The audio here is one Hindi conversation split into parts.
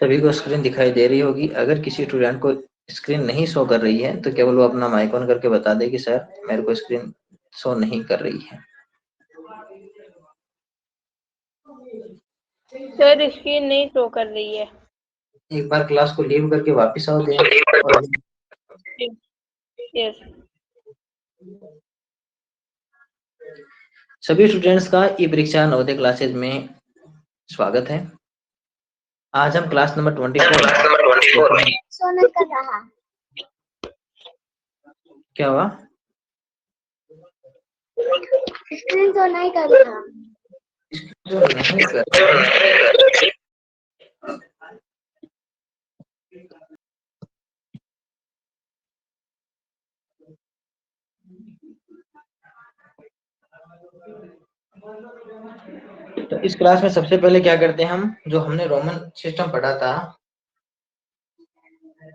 सभी को स्क्रीन दिखाई दे रही होगी। अगर किसी स्टूडेंट को स्क्रीन नहीं शो कर रही है तो केवल वो अपना माइक ऑन करके बता दे कि सर मेरे को स्क्रीन शो नहीं कर रही है। सर स्क्रीन नहीं शो कर रही है। एक बार क्लास को लीव करके वापस आओ दे। यस। सभी स्टूडेंट्स का ई परीक्षा नवोदय क्लासेज में स्वागत है। आज हम क्लास नंबर 24 सोने कर रहा। क्या हुआ? स्क्रीन तो नहीं कर रहा। जो नहीं कर तो इस क्लास में सबसे पहले क्या करते हैं हम, जो हमने रोमन सिस्टम पढ़ा था,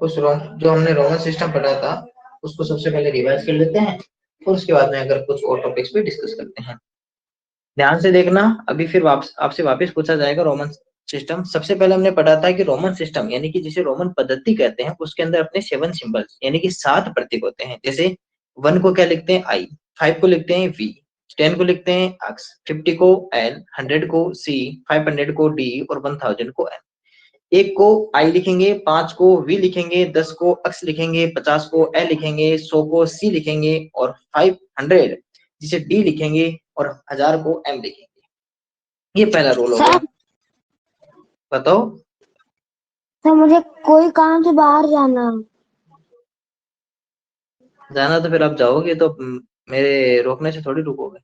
जो हमने रोमन सिस्टम पढ़ा था उसको सबसे पहले रिवाइज कर लेते हैं और उसके बाद में अगर कुछ और टॉपिक्स पे डिस्कस करते हैं। ध्यान से देखना, अभी फिर आपसे वापस पूछा जाएगा रोमन सिस्टम। सबसे पहले हमने पढ़ा था कि रोमन सिस्टम यानी कि जिसे रोमन पद्धति कहते हैं, उसके अंदर अपने 7 सिंबल्स यानी कि 7 प्रतीक होते हैं। जैसे 1 को क्या लिखते हैं I, 5 को लिखते हैं V, 10 को लिखते हैं X, 50 को L, 100 को C, 500 को D और 1000 को M। 1 को I लिखेंगे, 5 को V लिखेंगे, 10 को X लिखेंगे, 50 को L लिखेंगे, 100 को C लिखेंगे और 500 जिसे D लिखेंगे और 1000 को M लिखेंगे। ये पहला रूल होगा। बताओ सर मुझे कोई काम से बाहर जाना तो फिर आप जाओगे तो मेरे रोकने से थोड़ी रुकोगे।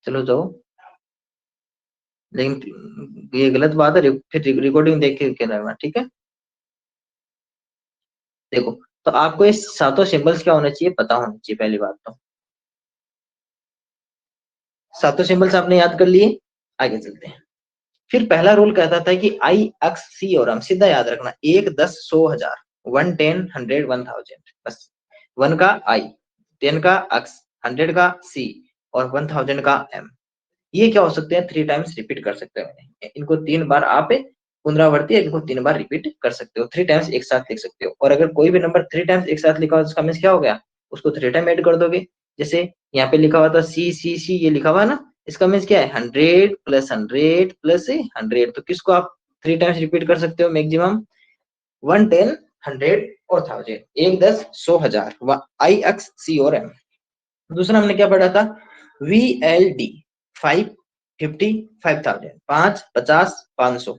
चलो जाओ, लेकिन ये गलत बात है, फिर रिकॉर्डिंग देख के रहना, ठीक है। देखो, तो आपको ये 7 सिंबल्स क्या होने चाहिए, पता होना चाहिए। पहली बात तो 7 सिंबल्स आपने याद कर लिए, आगे चलते हैं। फिर पहला रूल कहता था कि I, X, C और M सीधा याद रखना। 1, 10, 100, 1000, 1, 10, 100, 1000, बस। 1 का I, 10 का X, 100 का C और 1000 का M। ये क्या हो सकते हैं, 3 टाइम्स रिपीट कर सकते हो। इनको 3 बार आप पुनरावृत्ति, इनको 3 बार रिपीट कर सकते हो। 3 टाइम्स एक साथ लिख सकते हो। और अगर कोई भी नंबर 3 टाइम्स एक साथ लिखा हो तो उसका मीन्स क्या हो गया, उसको 3 टाइम ऐड कर दोगे। जैसे यहाँ पे लिखा हुआ था C, ये लिखा हुआ है ना, इसका मीन्स क्या है, 100 प्लस 100 प्लस 100। तो किसको आप 3 टाइम्स रिपीट कर सकते हो मैक्सिमम, 1, 10, 100 और 1000। 1, 10, 100, 1000, I, X, C और M। दूसरा हमने क्या पढ़ा था, VLD, 5, 50, 5000, 5, 50, 500।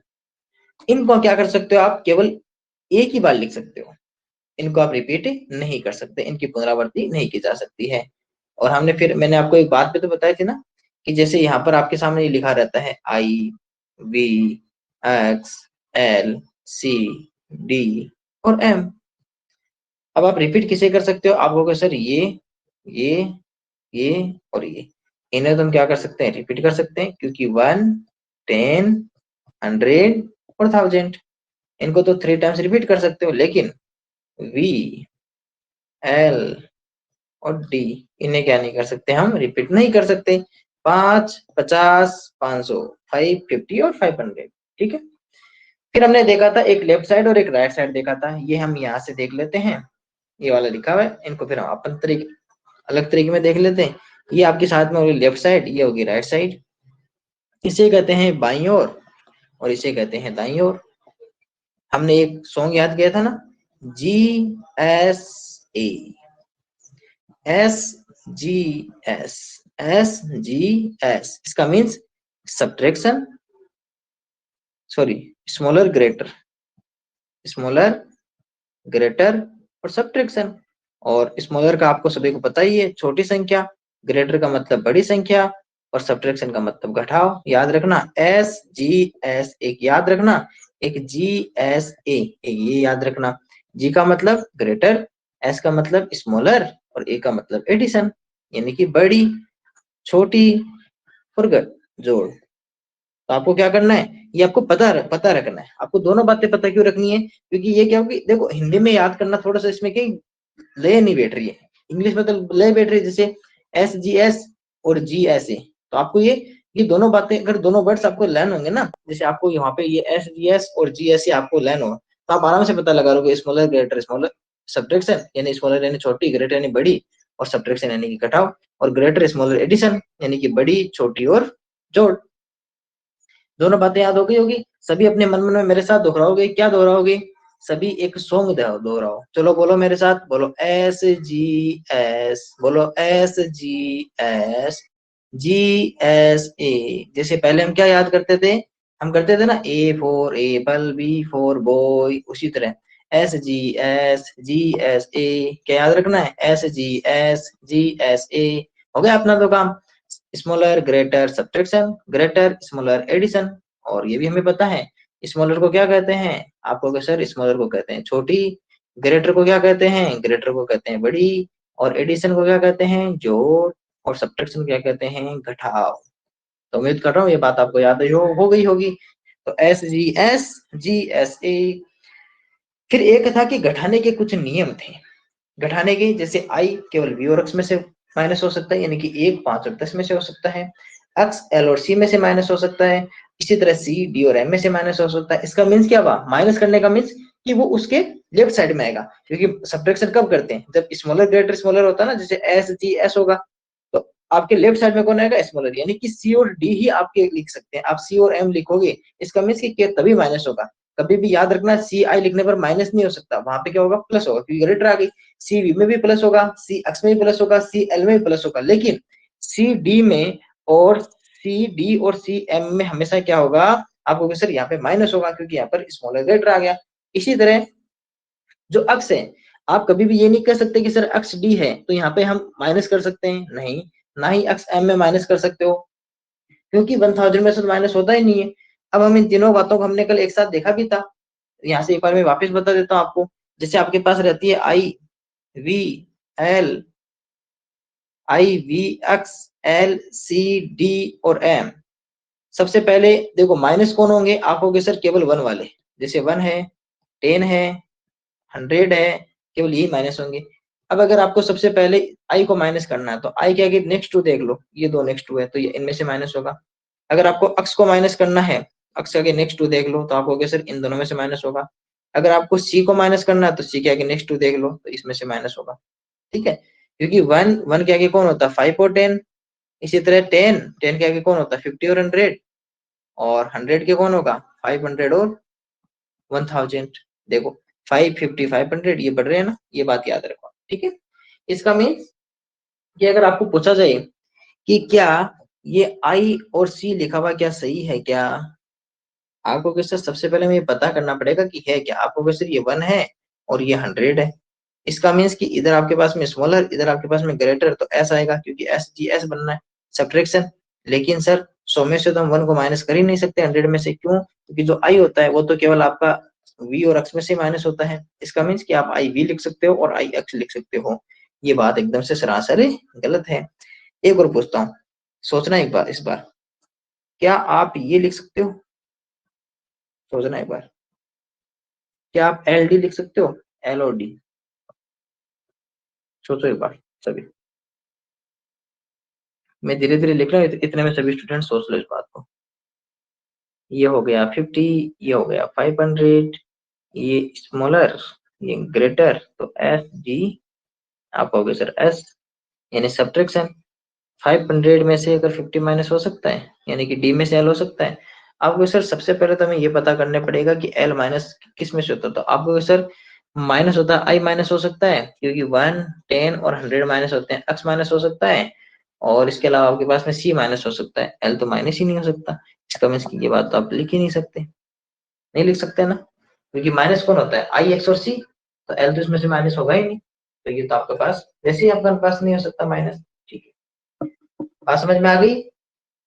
इनको क्या कर सकते हो आप, केवल एक ही बार लिख सकते हो। इनको आप रिपीट नहीं कर सकते, इनकी पुनरावृत्ति नहीं की जा सकती है। और मैंने आपको एक बात पे तो बताई थी ना, कि जैसे यहाँ पर आपके सामने ये लिखा रहता है I, V, X, L, C, D और M। अब आप रिपीट किसे कर सकते हो, आप कहोगे सर ये और ये, इन्हें तो हम क्या कर सकते हैं, रिपीट कर सकते हैं, क्योंकि 1, 10, 100 और 1000 इनको तो 3 टाइम्स रिपीट कर सकते हो। लेकिन V, L और D इन्हें क्या नहीं कर सकते, हम रिपीट नहीं कर सकते। 5, 50, 500, 5, 50 और 500, ठीक है। फिर हमने देखा था एक लेफ्ट साइड और एक राइट साइड देखा था। ये हम यहाँ से देख लेते हैं, ये वाला लिखा हुआ है, इनको फिर हम अपन अलग तरीके में देख लेते हैं। ये आपके साथ में होगी लेफ्ट साइड, ये होगी राइट साइड। इसे कहते हैं बाईं ओर और इसे कहते हैं दाईं ओर। हमने एक सॉन्ग याद किया था ना, GSA, SGS, इसका मीन्स सब्ट्रैक्शन, स्मॉलर ग्रेटर और सब्ट्रैक्शन। और स्मॉलर का आपको सभी को पता ही है, छोटी संख्या, ग्रेटर का मतलब बड़ी संख्या और सब्ट्रैक्शन का मतलब घटाव। याद रखना SGS एक याद रखना, एक GSA एक ये याद रखना। G का मतलब ग्रेटर, S का मतलब स्मॉलर और A का मतलब एडिशन, यानी कि बड़ी, छोटी और जोड़। तो आपको क्या करना है, ये आपको पता रखना है। आपको दोनों बातें पता क्यों रखनी है, क्योंकि ये क्या होगी, देखो हिंदी में याद करना थोड़ा सा इसमें कहीं लय नहीं बैठ रही है, इंग्लिश में तो लय बैठ रही है, जैसे SGS और GSA। तो आपको ये ये दोनों बातें, अगर दोनों वर्ड्स आपको लर्न होंगे ना, जैसे आपको यहाँ पे ये SGS और GS आपको लर्न हो, तो आप आराम से पता लगा लोगे स्मॉलर ग्रेटर स्मॉलर, सब्ट्रैक्शन यानी स्मॉलर यानी छोटी, ग्रेटर यानी बड़ी, और सब्ट्रैक्शन यानी कि घटाव, और ग्रेटर स्मॉलर एडिशन यानी कि बड़ी छोटी और जोड़। दोनों बातें याद हो गई होगी। सभी अपने मन मन में मेरे साथ दोहराओगे। क्या दोहराओगे? सभी एक सॉन्ग दोहराओ। चलो बोलो मेरे साथ, बोलो SGS, बोलो SGS, GSA। जैसे पहले हम क्या याद करते थे, हम करते थे ना A for Apple, B for boy, उसी तरह SGS GSA क्या याद रखना है, SGS GSA। हो गया अपना तो काम। Smaller greater subtraction, greater smaller addition. और ये भी हमें पता है स्मॉलर को क्या कहते हैं, आपको क्या सर, स्मॉलर को कहते हैं छोटी, ग्रेटर को क्या कहते हैं, ग्रेटर को कहते हैं बड़ी, और एडिशन को क्या कहते हैं, जोड़, और सब्ट्रैक्शन क्या कहते हैं, घटाव। तो उम्मीद कर रहा हूँ ये बात आपको याद हो गई होगी। तो SGS GSA। फिर एक था कि घटाने के कुछ नियम थे। घटाने के, जैसे I केवल V और X में से माइनस हो सकता है, यानी कि 1, 5 और 10 में से हो सकता है। X L और C में से माइनस हो सकता है। इसी तरह C D और M में से माइनस हो सकता है। इसका मीन्स क्या हुआ, माइनस करने का मीन्स कि वो उसके लेफ्ट साइड में आएगा, क्योंकि सब्ट्रैक्शन कब करते हैं, जब स्मॉलर ग्रेटर स्मॉलर होता है ना, जैसे SGS होगा, तो आपके लेफ्ट साइड में कौन आएगा, स्मॉलर, यानी कि C और D ही आपके लिख सकते हैं। आप C और M लिखोगे, इसका मीन्स कि तभी माइनस होगा। कभी भी याद रखना, CI लिखने पर माइनस नहीं हो सकता, वहां पे क्या होगा, प्लस होगा, क्योंकि ग्रेटर आ गई। CV में भी प्लस होगा, CX में भी प्लस होगा, CL में भी प्लस होगा, लेकिन CD में और CD और CM में हमेशा क्या होगा, आपको सर यहाँ पे माइनस होगा, क्योंकि यहाँ पर स्मॉलर ग्रेटर आ गया। इसी तरह जो अक्स है, आप कभी भी ये नहीं कह सकते कि सर अक्स D है तो यहाँ पे हम माइनस कर सकते हैं, नहीं, ना ही अक्स M में माइनस कर सकते हो, क्योंकि 1000 में से तो माइनस होता ही नहीं है। अब हम इन तीनों बातों को हमने कल एक साथ देखा भी था, यहाँ से एक बार मैं वापस बता देता हूँ आपको। जैसे आपके पास रहती है IVX LCD और M। सबसे पहले देखो माइनस कौन होंगे, आप होंगे सर केवल 1 वाले, जैसे 1 है, 10 है, 100 है, केवल यही माइनस होंगे। अब अगर आपको सबसे पहले I को माइनस करना है, तो I के आगे नेक्स्ट टू देख लो, ये दो नेक्स्ट टू है, तो ये इनमें से माइनस होगा। अगर आपको अक्स को माइनस करना है, अक्स के आगे नेक्स्ट टू देख लो, तो आप होगे सर इन दोनों में से माइनस होगा। अगर आपको C को माइनस करना है, तो C के आगे नेक्स्ट टू देख लो, तो इसमें से माइनस होगा। ठीक है, क्योंकि 1 के आगे कौन होता है, 5 और 10। इसी तरह 10 के आगे कौन होता है, 50 और 100, और 100 के कौन होगा, 500 और 1000। देखो 550 500 ये बढ़ रहे हैं ना, ये बात याद रखो। ठीक है, इसका मीन्स कि अगर आपको पूछा जाए कि क्या ये I और C लिखा हुआ क्या सही है क्या, आपको कैसे सबसे पहले हमें पता करना पड़ेगा कि है क्या। आपको कैसे ये 1 है और ये 100 है, इसका मीन्स कि इधर आपके पास में स्मॉलर, इधर आपके पास में ग्रेटर, तो ऐसा आएगा, क्योंकि SGS बनना है, सब्ट्रैक्शन। लेकिन सर 100 में से तो हम 1 को माइनस कर ही नहीं सकते 100 में से, क्यों, क्योंकि जो I होता है वो तो केवल आपका V और X में से माइनस होता है। इसका मीन्स कि आप IV लिख सकते हो और IX लिख सकते हो। ये बात एकदम से सरासर गलत है। एक और पूछता हूँ, सोचना एक बार, इस बार क्या आप ये लिख सकते हो, सोचना एक बार, क्या आप LD लिख सकते हो, L और D, सोचो एक बार सभी। मैं धीरे धीरे लिख रहा हूँ, इतने में सभी स्टूडेंट सोच लो इस बात को। ये हो गया 50, ये हो गया 500, ये स्मॉलर, ये ग्रेटर, तो SG आप कहोगे सर S, यानी सब्ट्रैक्शन। 500 में से अगर 50 माइनस हो सकता है, यानी कि D में से L हो सकता है। आपको सर सबसे पहले तो हमें ये पता करने पड़ेगा कि L माइनस किस में से होता है, तो आपको सर माइनस होता है, I माइनस हो सकता है, क्योंकि 1, 10 और 100 माइनस होते हैं, X माइनस हो सकता है, और इसके अलावा आपके पास में C माइनस हो सकता है, L तो माइनस ही नहीं हो सकता। इसका मीन्स की ये बात तो आप लिख ही नहीं सकते, नहीं लिख सकते ना, क्योंकि माइनस कौन होता है, I X और C, तो L तो इसमें से माइनस होगा ही नहीं, तो ये तो आपके पास वैसे ही आपके पास नहीं हो सकता माइनस। ठीक है, बात समझ में आ गई।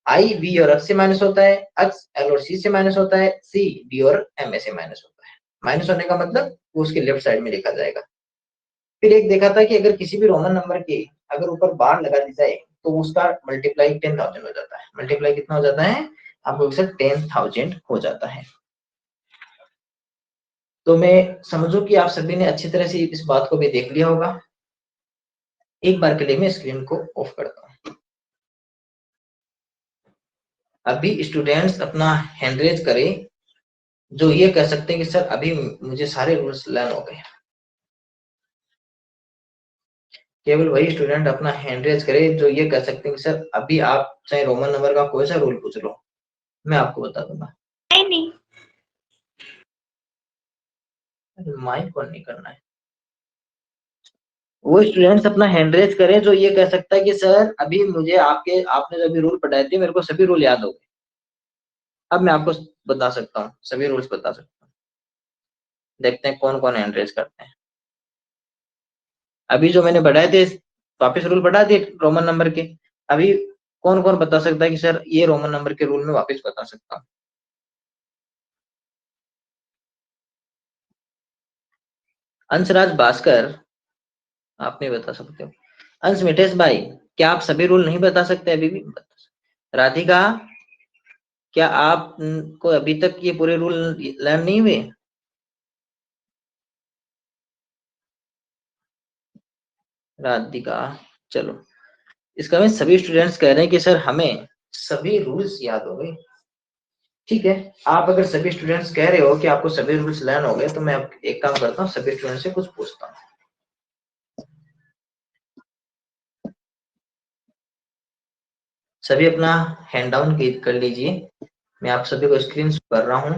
I V और X से माइनस होता है, X L और C से माइनस होता है, C D और M से माइनस होता है। माइनस होने का मतलब वो उसके लेफ्ट साइड में लिखा जाएगा। फिर एक देखा था कि अगर किसी भी रोमन नंबर के अगर ऊपर बार लगा दी जाए, तो उसका मल्टीप्लाई 10,000 हो जाता है। मल्टीप्लाई कितना हो जाता है, आपको 10,000 हो जाता है। तो मैं समझू कि आप सभी ने अच्छी तरह से इस बात को भी देख लिया होगा। एक बार के लिए मैं स्क्रीन को ऑफ करता हूँ। अभी स्टूडेंट्स अपना हैंड रेज करें जो ये कह सकते हैं कि सर अभी मुझे सारे रूल्स लर्न हो गए। केवल वही स्टूडेंट अपना हैंड रेज करे जो ये कह सकते हैं कि सर अभी आप चाहे रोमन नंबर का कोई सा रूल पूछ लो, मैं आपको बता दूंगा। नहीं माइक ऑन नहीं करना है। वो स्टूडेंट्स अपना हैंड रेज करें जो ये कह सकता है कि सर अभी मुझे आपने जो अभी रूल पढ़ाए थे मेरे को सभी रूल याद हो गए, अब मैं आपको बता सकता हूँ, सभी रूल्स बता सकता हूँ। देखते हैं कौन कौन हैंड रेज करते हैं। अभी जो मैंने बढ़ाए थे वापस रूल बढ़ा दिए रोमन नंबर के, अभी कौन कौन बता सकता है कि सर ये रोमन नंबर के रूल में वापस बता सकता हूँ। अंशराज भास्कर आप नहीं बता सकते हो। अंश मिठेश भाई क्या आप सभी रूल नहीं बता सकते अभी भी? राधिका क्या आप को अभी तक ये पूरे रूल लर्न नहीं हुए? राधिका चलो, इसका मैं सभी स्टूडेंट्स कह रहे हैं कि सर हमें सभी रूल्स याद हो गए। ठीक है, आप अगर सभी स्टूडेंट्स कह रहे हो कि आपको सभी रूल्स लर्न हो गए तो मैं एक काम करता हूँ, सभी स्टूडेंट्स से कुछ पूछता हूँ। सभी अपना हैंड डाउन कर लीजिए, मैं आप सभी को स्क्रीन कर रहा हूँ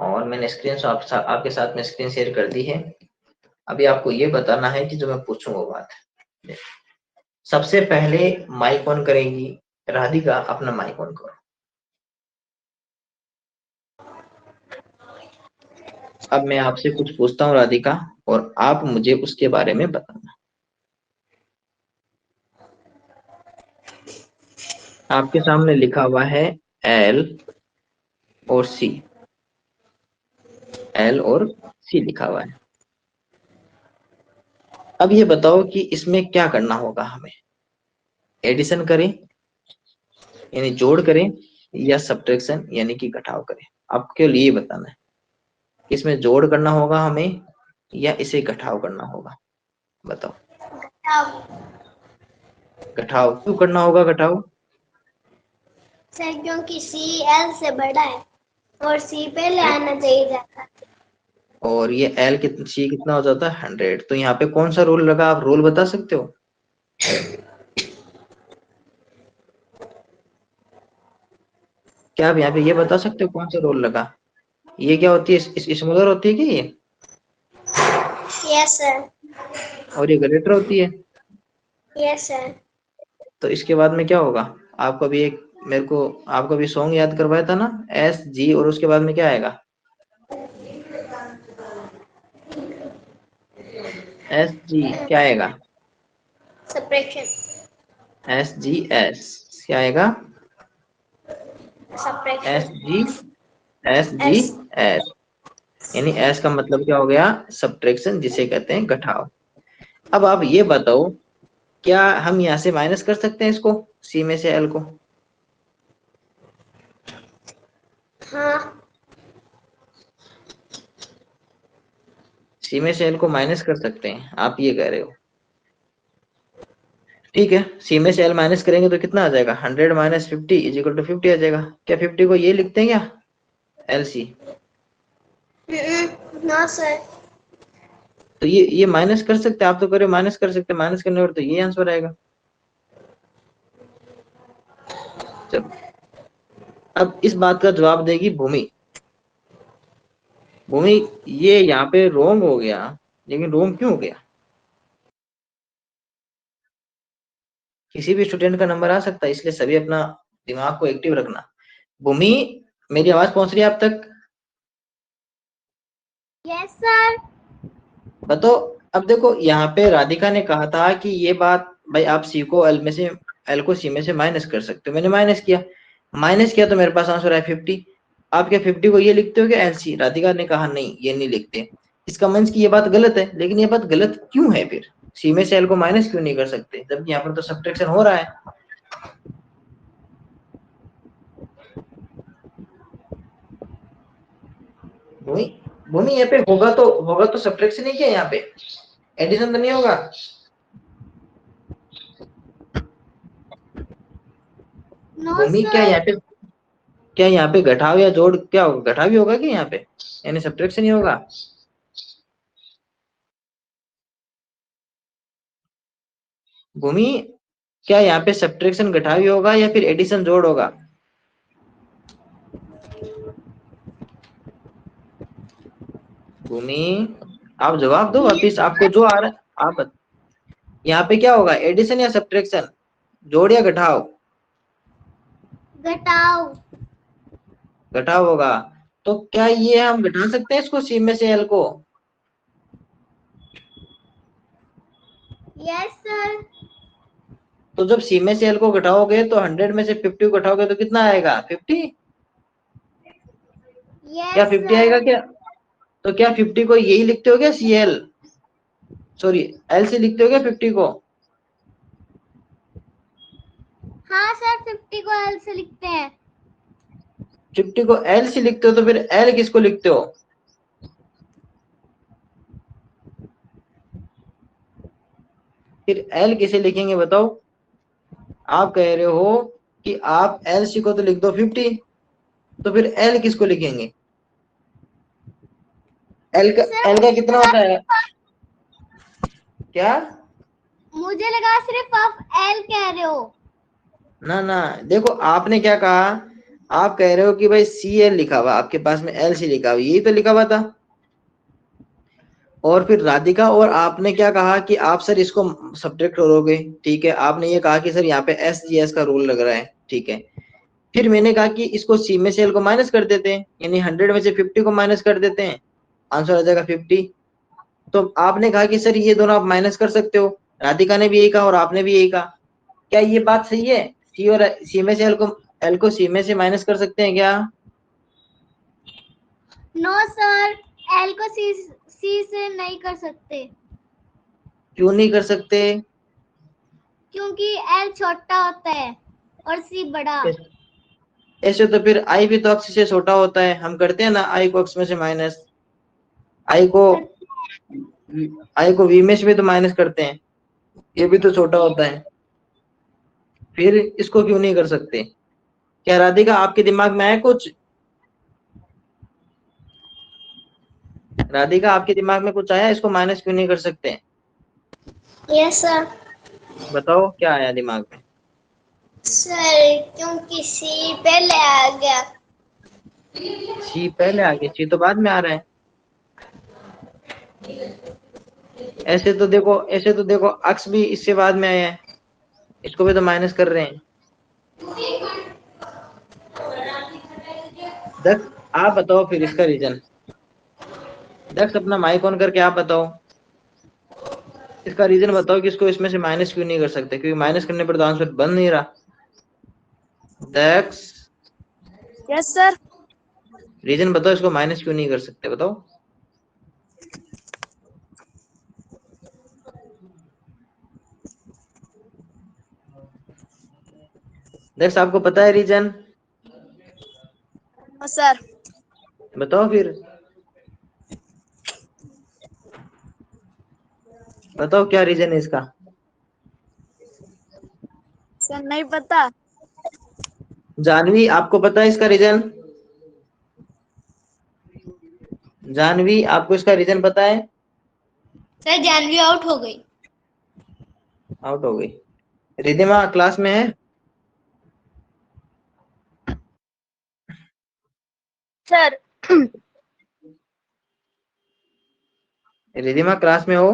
और मैंने स्क्रीन आपके साथ में स्क्रीन शेयर कर दी है। अभी आपको ये बताना है कि जो मैं पूछूंगा वो बात। सबसे पहले माइक ऑन करेंगी राधिका, अपना माइक ऑन करो। अब मैं आपसे कुछ पूछता हूँ राधिका और आप मुझे उसके बारे में बताना। आपके सामने लिखा हुआ है एल और सी, एल और सी लिखा हुआ है। अब ये बताओ कि इसमें क्या करना होगा हमें, एडिशन करें यानी जोड़ करें या सब्ट्रैक्शन यानी कि घटाव करें? आपको केवल ये बताना है इसमें जोड़ करना होगा हमें या इसे घटाव करना होगा, बताओ। घटाव क्यों करना होगा घटाव? सर क्योंकि सी एल से बड़ा है और सी पहले आना चाहिए था। और ये एल सी कितना हो जाता है 100, तो यहाँ पे कौन सा रूल लगा आप रूल बता सकते हो? क्या आप यहाँ पे ये बता सकते हो कौन सा रूल लगा? ये क्या होती है, स्मॉलर होती है क्या ये? Yes sir. और ये ग्रेटर होती है? Yes sir. तो इसके बाद में क्या होगा? आपको अभी एक मेरे को आपको अभी सॉन्ग याद करवाया था ना, एस जी और उसके बाद में क्या आएगा? एस जी क्या आएगा? सब्ट्रैक्शन। एस जी एस क्या आएगा? S G S G S. S, यानी एस का मतलब क्या हो गया? सब्ट्रैक्शन, जिसे कहते हैं घटाव। अब आप ये बताओ क्या हम यहाँ से माइनस कर सकते हैं इसको, सी में से एल को? हाँ। सी में से एल को माइनस कर सकते हैं आप ये कह रहे हो? ठीक है, सी में से एल माइनस करेंगे तो कितना आ जाएगा? 100 माइनस 50 इज इक्वल टू 50 आ जाएगा। क्या 50 को ये लिखते हैं क्या एल सी? No sir. तो ये माइनस कर सकते हैं, आप तो कह रहे हो माइनस कर सकते हैं, माइनस करने पर तो ये आंसर आएगा। चलो, अब इस बात का जवाब देगी भूमि। भूमि ये यहाँ पे रोंग हो गया, लेकिन रोंग क्यों हो गया? किसी भी स्टूडेंट का नंबर आ सकता है, इसलिए सभी अपना दिमाग को एक्टिव रखना। भूमि मेरी आवाज पहुंच रही है आप तक? Yes sir. बताओ। अब देखो यहाँ पे राधिका ने कहा था कि ये बात भाई आप सी को एल में से एल को सी में से माइनस कर सकते हो, मैंने माइनस किया तो मेरे पास आंसर है 50। आप क्या 50 को ये लिखते हो क्या एल सी? राधिका ने कहा नहीं ये नहीं लिखते। इसका मीन्स की ये बात गलत है, लेकिन ये बात गलत क्यों है फिर? सी में से एल को माइनस क्यों नहीं कर सकते जबकि यहाँ पर तो सब्ट्रैक्शन हो रहा है? भूमि भूमि यहाँ पे होगा तो सब्ट्रैक्शन ही क्या यहाँ पे, एडिशन तो नहीं होगा? नो भूमि क्या सर। यहाँ पे क्या यहाँ पे घटाव या जोड़ क्या होगा? घटाव ही होगा कि यहाँ पे, यानी सब्ट्रैक्शन ही होगा। भूमि, क्या यहाँ पे सब्ट्रैक्शन घटाव ही होगा या फिर एडिशन जोड़ होगा? भूमि, आप जवाब दो वापिस, आपको जो आ रहा है आप यहाँ पे क्या होगा, एडिशन या सब्ट्रैक्शन, जोड़ या घटाव? घटाओ। घटाव होगा। तो क्या ये हम घटा सकते हैं इसको, सी में से एल को? Yes sir. तो जब सी में से एल को घटाओगे तो 100 में से 50 को घटाओगे तो कितना आएगा, 50? क्या यस 50 आएगा सर। क्या? तो क्या 50 को यही लिखते हो क्या, सी एल, सॉरी एल से लिखते हो क्या 50 को? हाँ सर, 50 को एल से लिखते हैं। 50 को एल से लिखते हो तो फिर एल किसको लिखते हो? फिर एल किसे लिखेंगे बताओ? आप कह रहे हो कि आप एल सी को तो लिख दो 50, तो फिर एल किसको लिखेंगे? सर एल का कितना होता है? क्या? मुझे लगा सिर्फ आप एल कह रहे हो। ना ना, देखो आपने क्या कहा, आप कह रहे हो कि भाई सी एल लिखा हुआ, आपके पास में एल सी लिखा हुआ, यही तो लिखा हुआ था। और फिर राधिका और आपने क्या कहा कि आप सर इसको सब्ट्रैक्ट करोगे, ठीक है, आपने ये कहा कि सर यहाँ पे एस जी एस का रूल लग रहा है, ठीक है। फिर मैंने कहा कि इसको सी में से एल को माइनस कर देते हैं, यानी 100 में से 50 को माइनस कर देते हैं, आंसर आ जाएगा 50। तो आपने कहा कि सर ये दोनों आप माइनस कर सकते हो, राधिका ने भी यही कहा और आपने भी यही कहा। क्या ये बात सही है? सी और सी में से एल को सी में से माइनस कर सकते हैं क्या? नो सर, एल को सी से नहीं कर सकते, क्यों नहीं कर सकते? क्योंकि एल छोटा होता है और सी बड़ा। ऐसे तो फिर आई भी तो अक्स से छोटा होता है, हम करते हैं ना आई को अक्स में से माइनस, आई को वी में से भी तो माइनस करते हैं, ये भी तो छोटा होता है, फिर इसको क्यों नहीं कर सकते? क्या राधिका आपके दिमाग में है कुछ? राधिका आपके दिमाग में कुछ आया, इसको माइनस क्यों नहीं कर सकते? Yes sir. बताओ क्या आया दिमाग में? सर क्योंकि सी पहले आ गया। सी पहले आ गया, सी तो बाद में आ रहा है। ऐसे तो देखो अक्स भी इससे बाद में आया है, इसको भी तो माइनस कर रहे हैं। दक्ष, आप बताओ फिर इसका रीजन। दक्ष अपना माइक ऑन करके आप बताओ, इसका रीजन बताओ कि इसको इसमें से माइनस क्यों नहीं कर सकते, क्योंकि माइनस करने पर तो आंसर बन नहीं रहा। दक्ष, यस सर। रीजन बताओ, इसको माइनस क्यों नहीं कर सकते, बताओ। दक्ष आपको पता है रीजन? सर बताओ फिर, बताओ क्या रीजन है इसका? सर नहीं पता। जानवी आपको पता है इसका रीजन? जानवी आपको इसका रीजन पता है? सर जानवी आउट हो गई। आउट हो गई। रिधिमा क्लास में है? सर रिधिमा क्लास में हो?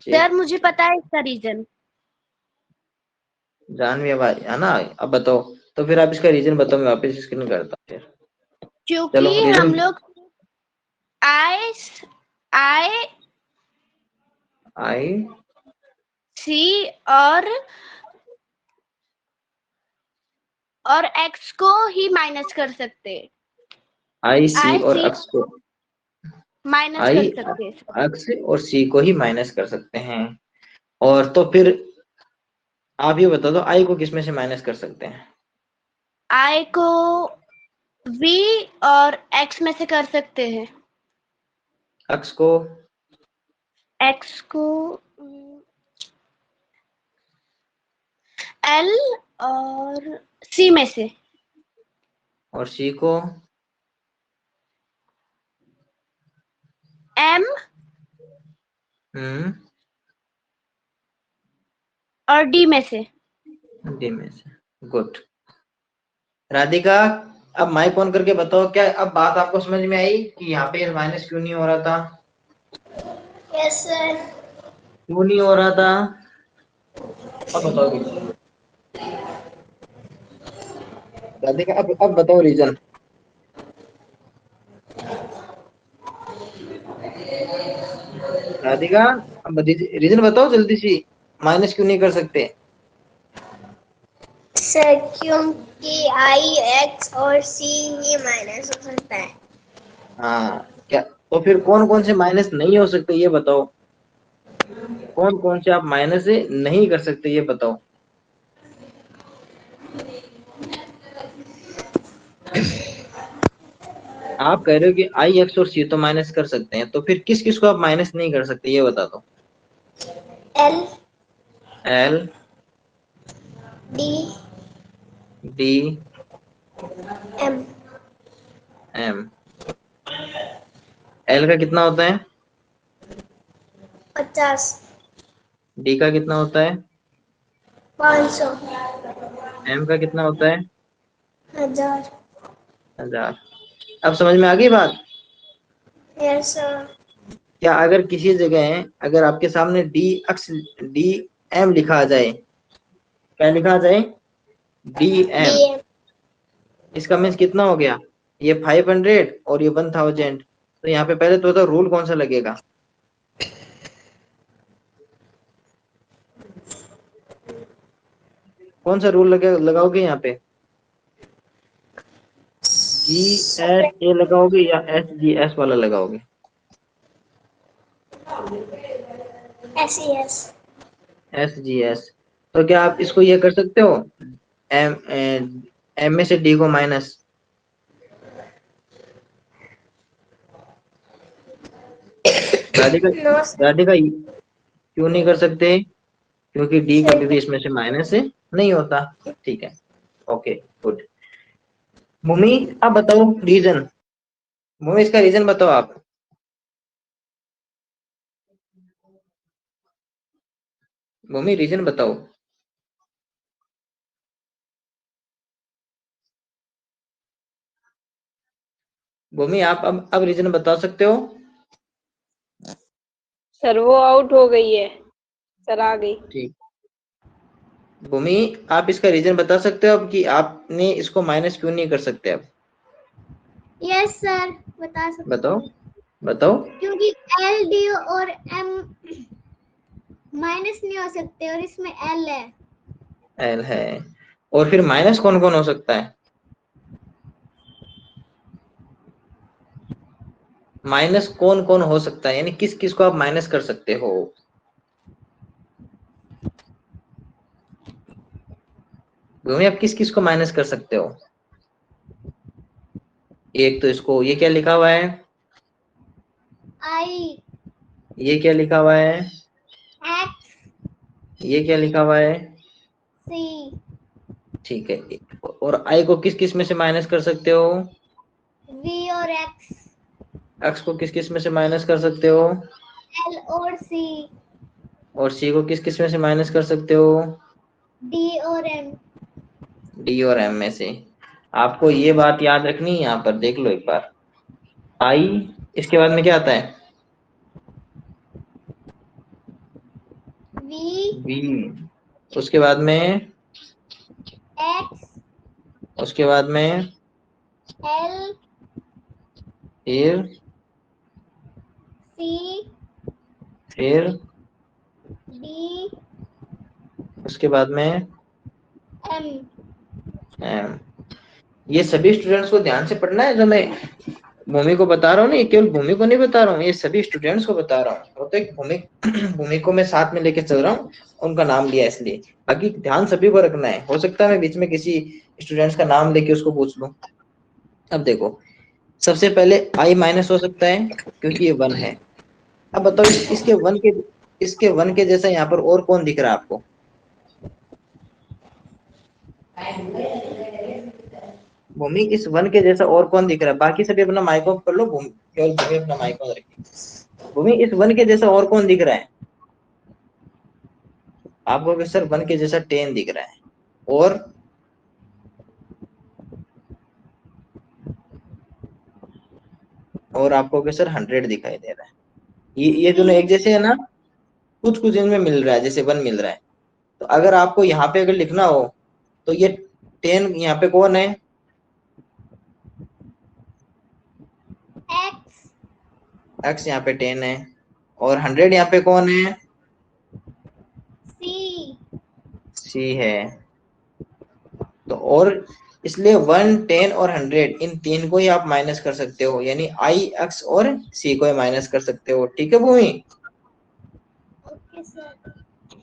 सर मुझे पता है इसका रीजन। जानवी अब है ना, अब बताओ। तो फिर आप इसका रीजन बताओ, मैं वापस स्क्रीन करता हूँ फिर। चलो क्योंकि रीजन। हम लोग आई आई आई सी और एक्स को ही माइनस कर सकते हैं। आई सी आई और सी अक्स को, माइनस आई कर सकते हैं। अक्स और सी को ही माइनस कर सकते हैं। और तो फिर आप ये बता दो, आई को किसमें से माइनस कर सकते हैं? आई को वी और एक्स में से कर सकते हैं। अक्स को? एक्स को एल और सी में से, और सी को एम हम्म और डी में से। डी में से। गुड। राधिका, अब माइक ऑन करके बताओ, क्या अब बात आपको समझ में आई कि यहाँ पे माइनस क्यों नहीं हो रहा था? Yes sir. क्यों नहीं हो रहा था? अब बताओ रीजन। राधिका, अब बताओ रीजन। राधिका, अब रीजन बताओ जल्दी सी, माइनस क्यों नहीं कर सकते? सर क्योंकि आई एक्स और सी ही माइनस हो सकता है। हाँ, क्या तो फिर कौन कौन से माइनस नहीं हो सकते ये बताओ, कौन कौन से आप माइनस नहीं कर सकते ये बताओ। आप कह रहे हो कि आई एक्स और सी तो माइनस कर सकते हैं, तो फिर किस किस को आप माइनस नहीं कर सकते ये बता दो। L L, D D, M. M. L का कितना होता है? 50। डी का कितना होता है? 500। एम का कितना होता है? 1000। 1000। अब समझ में आ गई बात? Yes sir. क्या अगर किसी जगह अगर आपके सामने डी एम लिखा आ जाए, क्या लिखा आ जाए? D D M, M. इसका मीन्स कितना हो गया? ये 500 और ये 1000। तो यहाँ पे पहले तो रूल कौन सा लगेगा? कौन सा रूल लगाओगे यहाँ पे? जी एस ए लगाओगे या एस जी एस वाला लगाओगे? S E S. S G S. तो क्या आप इसको ये कर सकते हो, एम एम में से डी को माइनस? राधिका, नो राधिका क्यों नहीं कर सकते? क्योंकि डी कभी भी सर। इसमें से माइनस नहीं होता। ठीक है, ओके, गुड। भूमि, आप बताओ रीजन। भूमि, इसका रीजन बताओ आप। भूमि, रीजन बताओ। भूमि, आप अब रीजन बता सकते हो? सर वो आउट हो गई है, सर आ गई। ठीक। भूमि, आप इसका रीजन बता सकते हो अब कि आपने इसको माइनस क्यों नहीं कर सकते अब? यस सर, बता सकते बताओ, हैं। बताओ। क्योंकि एल डी और एम माइनस नहीं हो सकते और इसमें एल है। एल है। और फिर माइनस कौन कौन हो सकता है? माइनस कौन कौन हो सकता है, यानी किस किस को आप माइनस कर सकते हो? भूमि, आप किस किस को माइनस कर सकते हो? एक तो इसको, ये क्या लिखा हुआ है? आई ये क्या लिखा हुआ है? एक्स ये क्या लिखा हुआ है? सी। ठीक है। और आई को किस किस में से माइनस कर सकते हो? वी और एक्स। एक्स को किस किस में से माइनस कर सकते हो? एल और सी। और सी को किस किस में से माइनस कर सकते हो? डी और एम। डी और एम में से। आपको ये बात याद रखनी है, यहाँ पर देख लो एक बार। आई, इसके बाद में क्या आता है? V V. उसके बाद में, एक्स उसके बाद में एल फिर, सी फिर डी उसके बाद में एम। एम। ये सभी स्टूडेंट्स को ध्यान से पढ़ना है, जो मैं भूमि को बता रहा हूँ ना, ये केवल भूमि को नहीं बता रहा हूँ, ये सभी स्टूडेंट्स को बता रहा हूँ। वो तो एक भूमि भूमि को मैं साथ में लेके चल रहा हूँ, उनका नाम लिया इसलिए। बाकी ध्यान सभी को रखना है, हो सकता है मैं बीच में किसी स्टूडेंट्स का नाम लेके उसको पूछ लूं। अब देखो, सबसे पहले आई माइनस हो सकता है क्योंकि ये 1 है। अब बताओ इसके वन के जैसा यहाँ पर और कौन दिख रहा है आपको? भूमि इस वन के जैसा और कौन दिख रहा है? बाकी सभी अपना माइक ऑफ कर लो, केवल भूमि अपना माइक ऑन रखिए। भूमि इस वन के जैसा और कौन दिख रहा है? आपको सर वन के जैसा 10 दिख रहा है, और आपको सर 100 दिखाई दे रहा है। ये दोनों एक जैसे है ना, कुछ कुछ इनमें मिल रहा है, जैसे 1 मिल रहा है। तो अगर आपको यहाँ पे अगर लिखना हो तो ये 10 यहाँ पे कौन है? x यहाँ पे 10 है, और 100 यहाँ पे कौन है? c है। तो और इसलिए 1, 10 और 100 इन तीन को ही आप माइनस कर सकते हो, यानी i, x और c को ही माइनस कर सकते हो। ठीक है भूमि?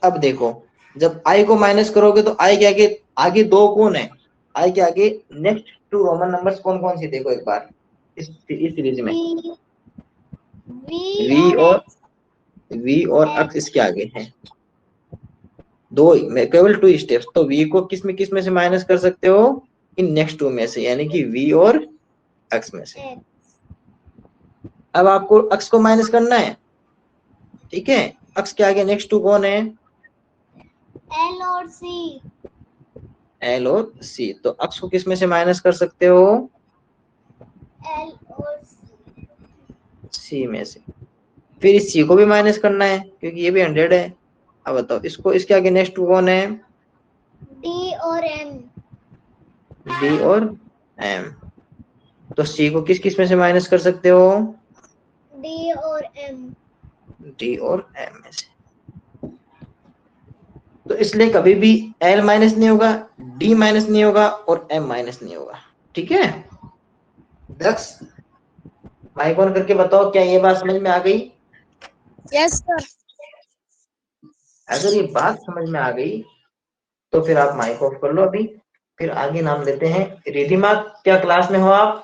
अब देखो, जब i को माइनस करोगे तो i के आगे 2 कौन है? i के आगे नेक्स्ट 2 रोमन नंबर्स कौन कौन सी? देखो एक बार इस सीरीज में v और x इसके आगे हैं। 2 केवल 2 स्टेप्स। तो v को किस में से माइनस कर सकते हो? इन नेक्स्ट 2 में से, यानी कि v और x में से। अब आपको x को माइनस करना है, ठीक है? x के आगे नेक्स्ट 2 कौन है? L और c। तो x को किस में से माइनस कर सकते हो? L और c में से। फिर इस c को भी माइनस करना है, क्योंकि ये भी 100 है। अब बताओ, इसके आगे नेक्स्ट 2 कौन है? D और m। तो c को किस में से माइनस कर सकते हो? D और m में से। तो इसलिए कभी भी l माइनस नहीं होगा, d माइनस नहीं होगा, और m माइनस नहीं होगा। ठीक है? दक्ष, माइक ऑन करके बताओ, क्या ये बात समझ में आ गई? Yes sir. अगर ये बात समझ में आ गई तो फिर आप माइक ऑफ कर लो अभी, फिर आगे नाम लेते हैं। रिधिमा, क्या क्लास में हो आप?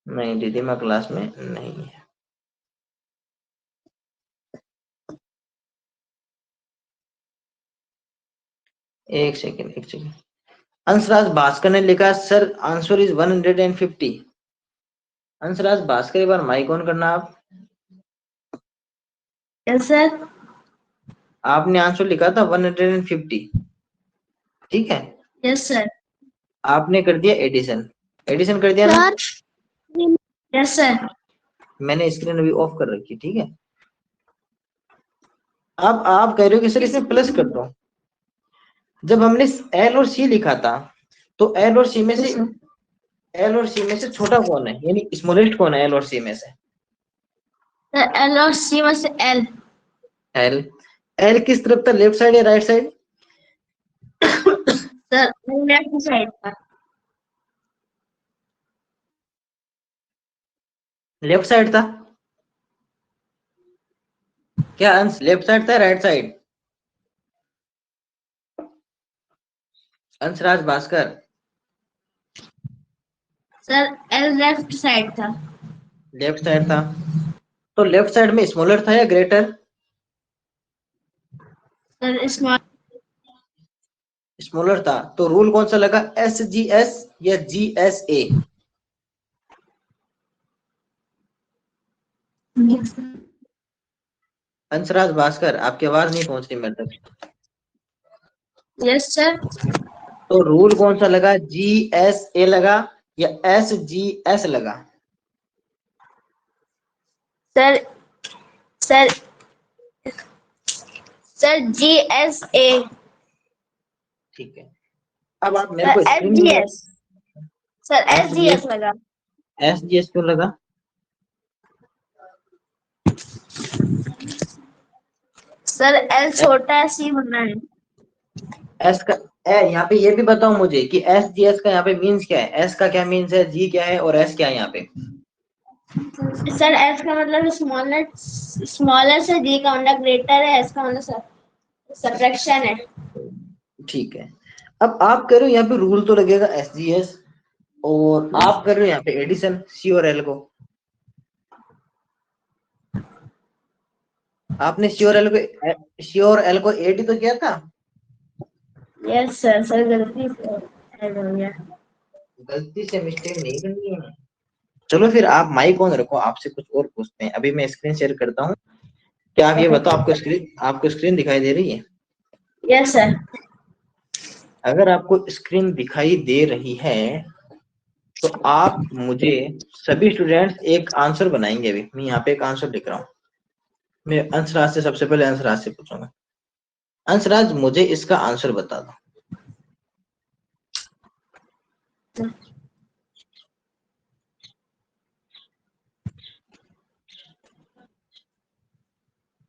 नहीं, रिधिमा क्लास में नहीं है। एक सेकेंड। अंशराज भास्कर ने लिखा, sir answer is 150। Anshraj Bhaskar, एक बार माइक ऑन करना आप। Yes sir. आपने आंसर लिखा था 150, ठीक है? Yes sir. आपने कर दिया एडिशन कर दिया ना? Yes sir. मैंने स्क्रीन अभी ऑफ कर रखी, ठीक है? अब आप कह रहे हो कि सर इसमें प्लस कर दो। जब हमने एल और सी लिखा था, तो एल और सी में से छोटा कौन है, यानी स्मॉलेस्ट कौन है एल और सी में से? एल और सी में से एल। एल किस तरफ था, लेफ्ट साइड या right side? Sir left side का। लेफ्ट साइड था क्या अंश? लेफ्ट साइड था, right side? Anshraj Bhaskar, sir L left side था। लेफ्ट साइड था। तो लेफ्ट साइड में स्मॉलर था या ग्रेटर? सर स्मॉलर था। तो रूल कौन सा लगा, SGS या GSA? अंशराज भास्कर, आपकी आवाज नहीं पहुंच रही मेरे तक। Yes sir. तो रूल कौन सा लगा, GSA लगा या SGS लगा? Sir sir sir GSA। ठीक है। अब आप मेरे को SGS। सर SGS लगा। SGS क्यों लगा? सर एल छोटा है, सी बड़ा है। एस का यहाँ पे ये भी बताओ मुझे कि SGS का यहाँ पे मीन्स क्या है? एस का क्या मीन्स है, जी क्या है, और एस क्या है यहाँ पे? सर एस का मतलब स्मॉलर से, जी का मतलब ग्रेटर है, एस का मतलब सबट्रैक्शन है। ठीक है। अब आप कह रहे हो यहाँ पे रूल तो लगेगा SGS, और आप कर रहे हो यहाँ पे एडिशन सी और एल को। आपने सी और एल को एड ही तो किया था। यस सर, सर गलती से ऐड हो गया। गलती से मिस्टेक नहीं करनी है। चलो फिर आप माइक ऑन रखो, आपसे कुछ और पूछते हैं। अभी मैं स्क्रीन शेयर करता हूँ। क्या आप ये बताओ, आपको स्क्रीन दिखाई दे रही है? Yes sir. अगर आपको स्क्रीन दिखाई दे रही है तो आप मुझे सभी स्टूडेंट्स एक आंसर बनाएंगे। अभी मैं यहाँ पे एक आंसर लिख रहा हूँ। मैं अंशराज से सबसे पहले अंशराज से पूछूंगा। अंशराज मुझे इसका आंसर बता दो।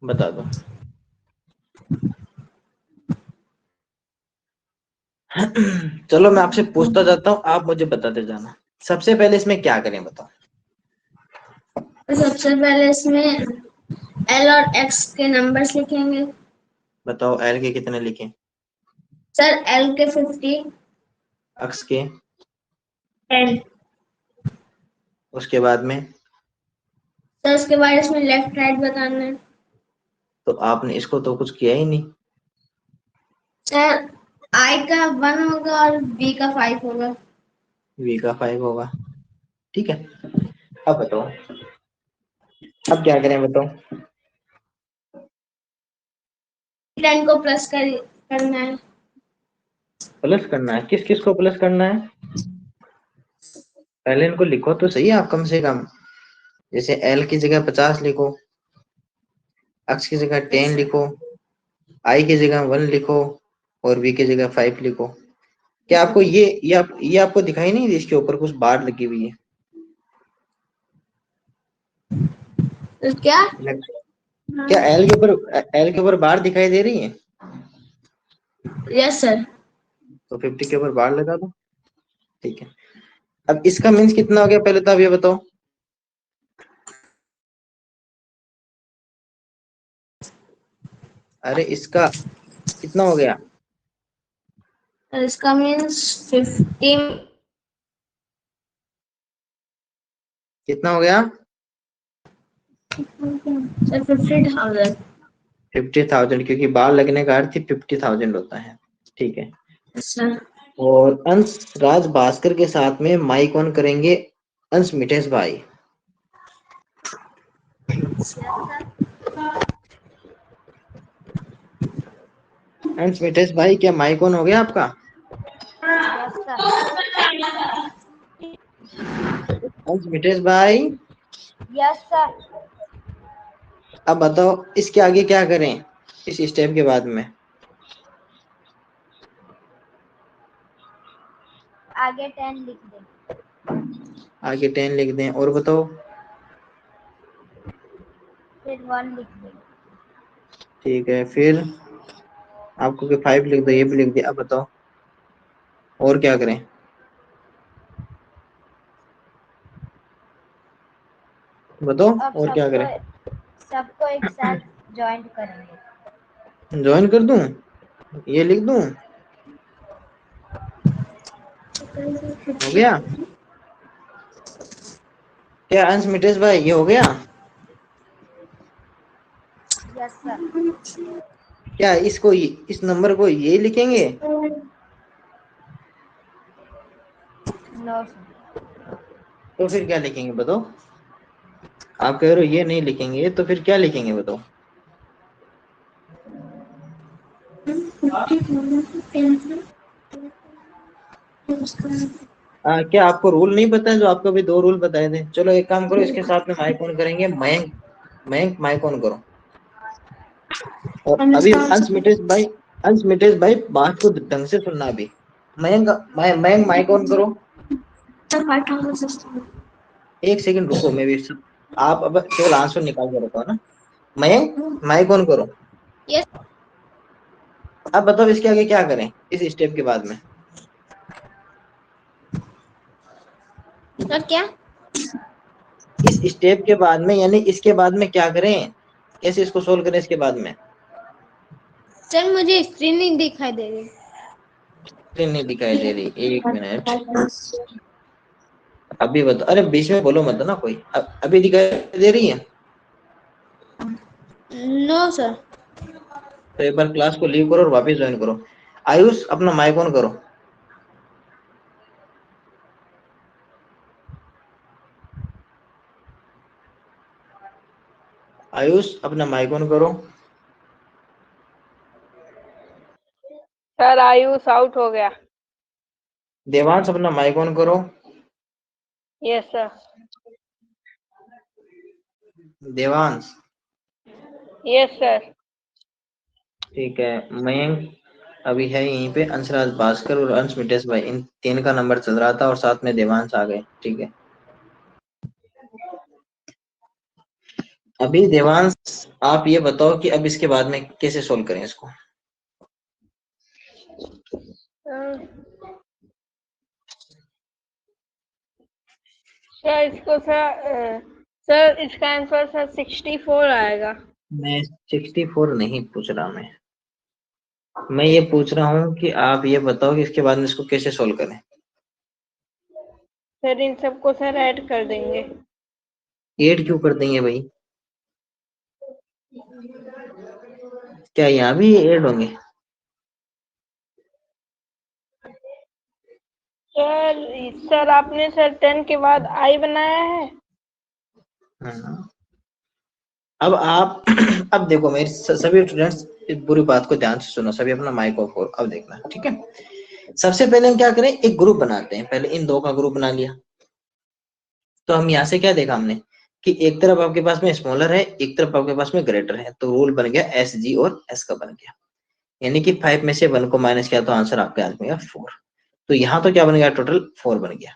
बता दो। चलो मैं आपसे पूछता जाता हूँ, आप मुझे बताते जाना। सबसे पहले इसमें क्या करें बताओ। तो सबसे पहले इसमें एल और एक्स के नंबर्स लिखेंगे। बताओ एल के कितने लिखें? सर एल के 50, एक्स के 10। उसके बाद में? सर उसके बाद इसमें लेफ्ट राइट बताना है। तो आपने इसको तो कुछ किया ही नहीं। सर आई का 1 होगा और बी का 5 होगा। वी का 5 होगा, ठीक है। अब बताओ, अब क्या करें बताओ। 10 को प्लस करना है। प्लस करना है? किस किस को प्लस करना है? पहले इनको लिखो तो सही आप कम से कम। जैसे एल की जगह 50 लिखो, एक्स की जगह 10 लिखो, आई की जगह 1 लिखो और वी की जगह 5 लिखो। क्या आपको ये आपको दिखाई नहीं दी? इसके ऊपर कुछ बार लगी हुई है। तो क्या? क्या एल के ऊपर बार दिखाई दे रही है? Yes sir. तो 50 के ऊपर बार लगा दो, ठीक है। अब इसका मीन्स कितना हो गया पहले तो आप ये बताओ। अरे इसका कितना हो गया? इसका मीन्स 50। कितना हो गया? सर 50,000। 50,000, क्योंकि बार लगने का अर्थ ही 50,000 होता है, ठीक है। सर और अंश राज भास्कर के साथ में माइक ऑन करेंगे अंश मिठेश भाई। अंश मिठेश भाई, क्या माइक ऑन हो गया आपका? अंश मिठेश भाई, यस सर। अब बताओ इसके आगे क्या करें इस स्टेप के बाद में? आगे 10 लिख दे। आगे 10 लिख दें, और बताओ। फिर 1 लिख दे। ठीक है, फिर आपको 5 लिख दो, ये भी लिख दिया। अब बताओ और क्या करें? बताओ अब और क्या करें? सबको एक साथ ज्वाइन करेंगे। ज्वाइन कर दूं, ये लिख दूं? हो गया क्या अंश मिठेश भाई, ये हो गया? Yes sir. क्या इस नंबर को ये लिखेंगे? No sir. तो फिर क्या लिखेंगे बताओ? आप कह रहे हो ये नहीं लिखेंगे, तो फिर क्या लिखेंगे बताओ? क्या आपको रूल नहीं पता है? जो आपको भी 2 रूल बताए थे। चलो एक काम करो, इसके साथ में माइक ऑन करेंगे। मयंक, मयंक माइक ऑन करो। और अभी अंश मिठेश भाई बात को ढंग से सुनना। अभी मयंक मयंक माइक ऑन करो। एक सेकंड रुको, मैं भी आप अब केवल आंसर निकाल के रखो ना। मयंक माइक ऑन करो। यस अब बताओ इसके आगे क्या करें इस स्टेप के बाद में? सर क्या? इस स्टेप के बाद में, यानी इसके बाद में क्या करें? कैसे इसको सोल्व करें इसके बाद में? सर मुझे स्क्रीन नहीं दिखाई दे रही। स्क्रीन नहीं दिखाई दे रही, एक मिनट। अभी बताओ, अरे बीच में बोलो मत ना कोई। अभी दिखाई दे रही है? No sir. तो एक बार क्लास को लीव करो और वापस ज्वाइन करो। आयुष अपना माइक ऑन करो। आयुष अपना माइक ऑन करो। सर आयुष आउट हो गया। देवांश अपना माइक ऑन करो। Yes sir. Devansh. Yes sir. ठीक है। मयंक अभी है यहीं पे। अंशराज भास्कर और अंश मिटेश भाई, इन तीन का नंबर चल रहा था और साथ में देवांश आ गए। ठीक है। अभी देवांश आप ये बताओ कि अब इसके बाद में कैसे सोल्व करें इसको। सर इसको सर इसका आंसर सर 64 आएगा। मैं 64 नहीं पूछ रहा। मैं ये पूछ रहा हूँ कि आप ये बताओ कि इसके बाद में इसको कैसे सोल्व करें। सर इन सबको सर ऐड कर देंगे। 8 क्यों कर देंगे भाई? क्या यहाँ भी 8 होंगे? सर आपने सर 10 के बाद आई बनाया है। हाँ। अब आप अब देखो मेरे सभी स्टूडेंट्स इस पूरी बात को ध्यान से सुनो। सभी अपना माइक ऑफ करो। अब देखना, ठीक है। सबसे पहले हम क्या करें, एक ग्रुप बनाते हैं। पहले इन दो का ग्रुप बना लिया। तो हम यहाँ से क्या देखा हमने कि एक तरफ आपके पास में स्मॉलर है, एक तरफ आपके पास में ग्रेटर है। तो रूल बन गया एस जी और एस का बन गया। यानी कि 5 में से 1 को माइनस किया तो आंसर आपके हाथ में 4। तो यहाँ तो क्या बन गया, टोटल 4 बन गया।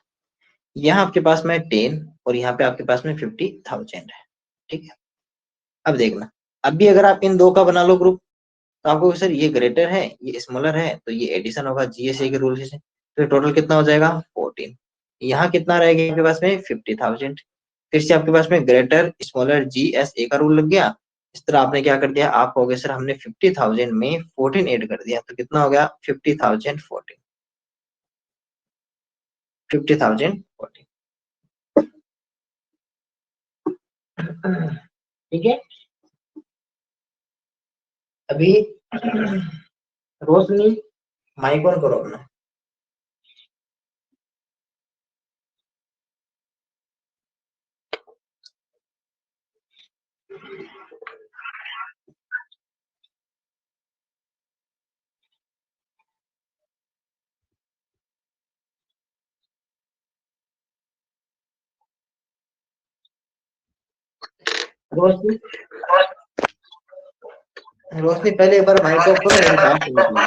यहाँ आपके पास में 10 और यहाँ पे आपके पास में 50,000 है। ठीक है। अब देखना, अब भी अगर आप इन दो का बना लो ग्रुप तो आपको सर ये ग्रेटर है ये स्मॉलर है तो ये एडिशन होगा जीएसए के रूल से। तो टोटल कितना हो जाएगा 14। यहाँ कितना रहेगा आपके पास में 50,000। फिर से आपके पास में greater smaller G S A का रूल लग गया। इस तरह आपने क्या कर दिया, आप हो गए सर हमने 50,000 में 14 ऐड कर दिया तो कितना हो गया 50,000 14। 50,000 14। ठीक है। अभी रोशनी माइक ऑन करो अपना। रोशनी रोशनी पहले एक बार माइक ऑफ करो, मेरी बात सुनो पहले।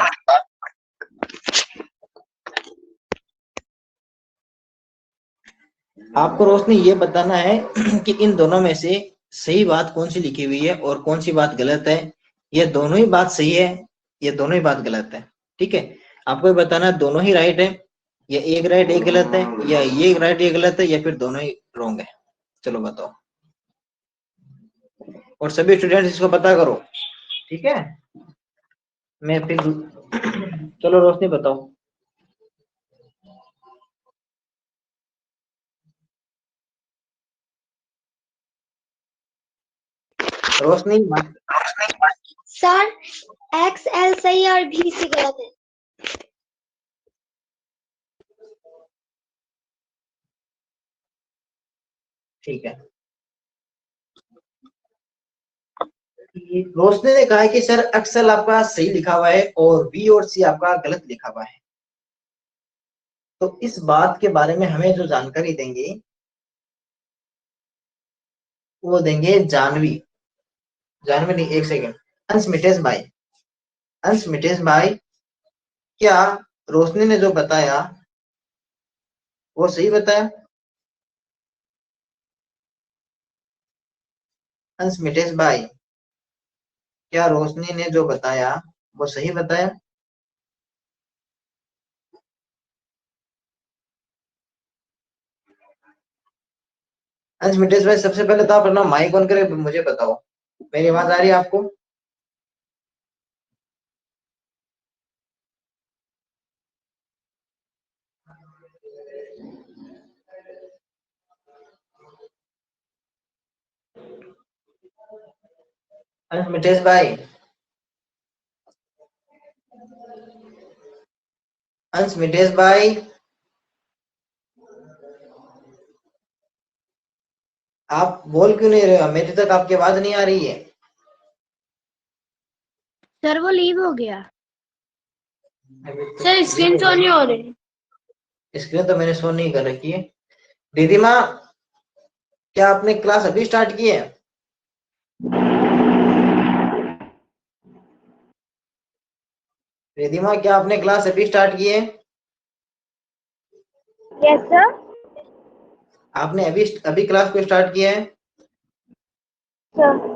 आपको रोशनी ये बताना है कि इन दोनों में से सही बात कौन सी लिखी हुई है और कौन सी बात गलत है। ये दोनों ही बात सही है, ये दोनों ही बात गलत है। ठीक है। आपको ये बताना है दोनों ही राइट है या एक राइट एक गलत है, या ये राइट ये गलत है, या फिर दोनों ही रॉन्ग है। चलो बताओ। और सभी स्टूडेंट्स इसको पता करो। ठीक है। मैं फिर चलो रोशनी बताओ। रोशनी सर एक्स एल सही है और बी सी गलत है। ठीक है। रोशनी ने कहा है कि सर एक्सेल आपका सही लिखा हुआ है और बी और सी आपका गलत लिखा हुआ है। तो इस बात के बारे में हमें जो जानकारी देंगे वो देंगे जानवी। जानवी नहीं, एक सेकेंड। अंश मिटेश भाई। अंश मिटेश भाई, क्या रोशनी ने जो बताया वो सही बताया? अंश मिटेश भाई, क्या रोशनी ने जो बताया वो सही बताया? अंश मिटेश भाई, सबसे पहले तो आप अपना माइक ऑन करके मुझे बताओ, मेरी आवाज आ रही है आपको? अंश मितेश भाई, अंश मितेश भाई, आप बोल क्यों नहीं रहे हो? मेरी तक आपकी आवाज नहीं आ रही है। सर वो लीव हो गया। सर स्क्रीन शो नहीं हो रही। स्क्रीन तो मैंने शो नहीं कर रखी है। दीदी माँ, क्या आपने क्लास अभी स्टार्ट की है? दीदी माँ, क्या आपने क्लास अभी स्टार्ट की है? Yes sir. आपने अभी अभी क्लास को स्टार्ट किया है? सर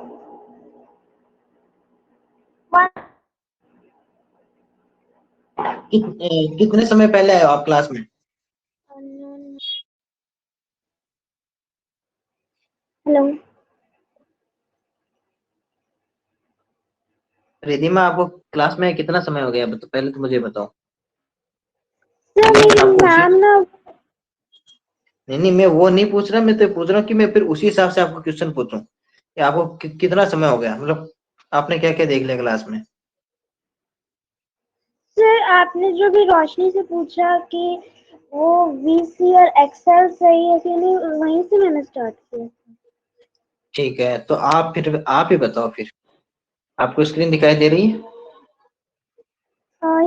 कितने समय पहले आए हो आप क्लास में? हेलो रिधिमा, आपको क्लास में कितना समय हो गया? तो पहले तो मुझे बताओ। सर मैं मेरी आपको मैम ना नहीं, मैं वो नहीं पूछ रहा, मैं तो पूछ रहा हूँ कि मैं फिर उसी हिसाब से आपको क्वेश्चन पूछूं कि आपको कितना समय हो गया, मतलब आपने क्या क्या देख लिया क्लास में? सर आपने जो भी रोशनी से पूछा कि वो वीसी और एक्सेल सही है कि नहीं, वहीं से मैंने स्टार्ट किया। ठीक है, तो आप ही बताओ फिर। आपको स्क्रीन दिखाई दे रही है?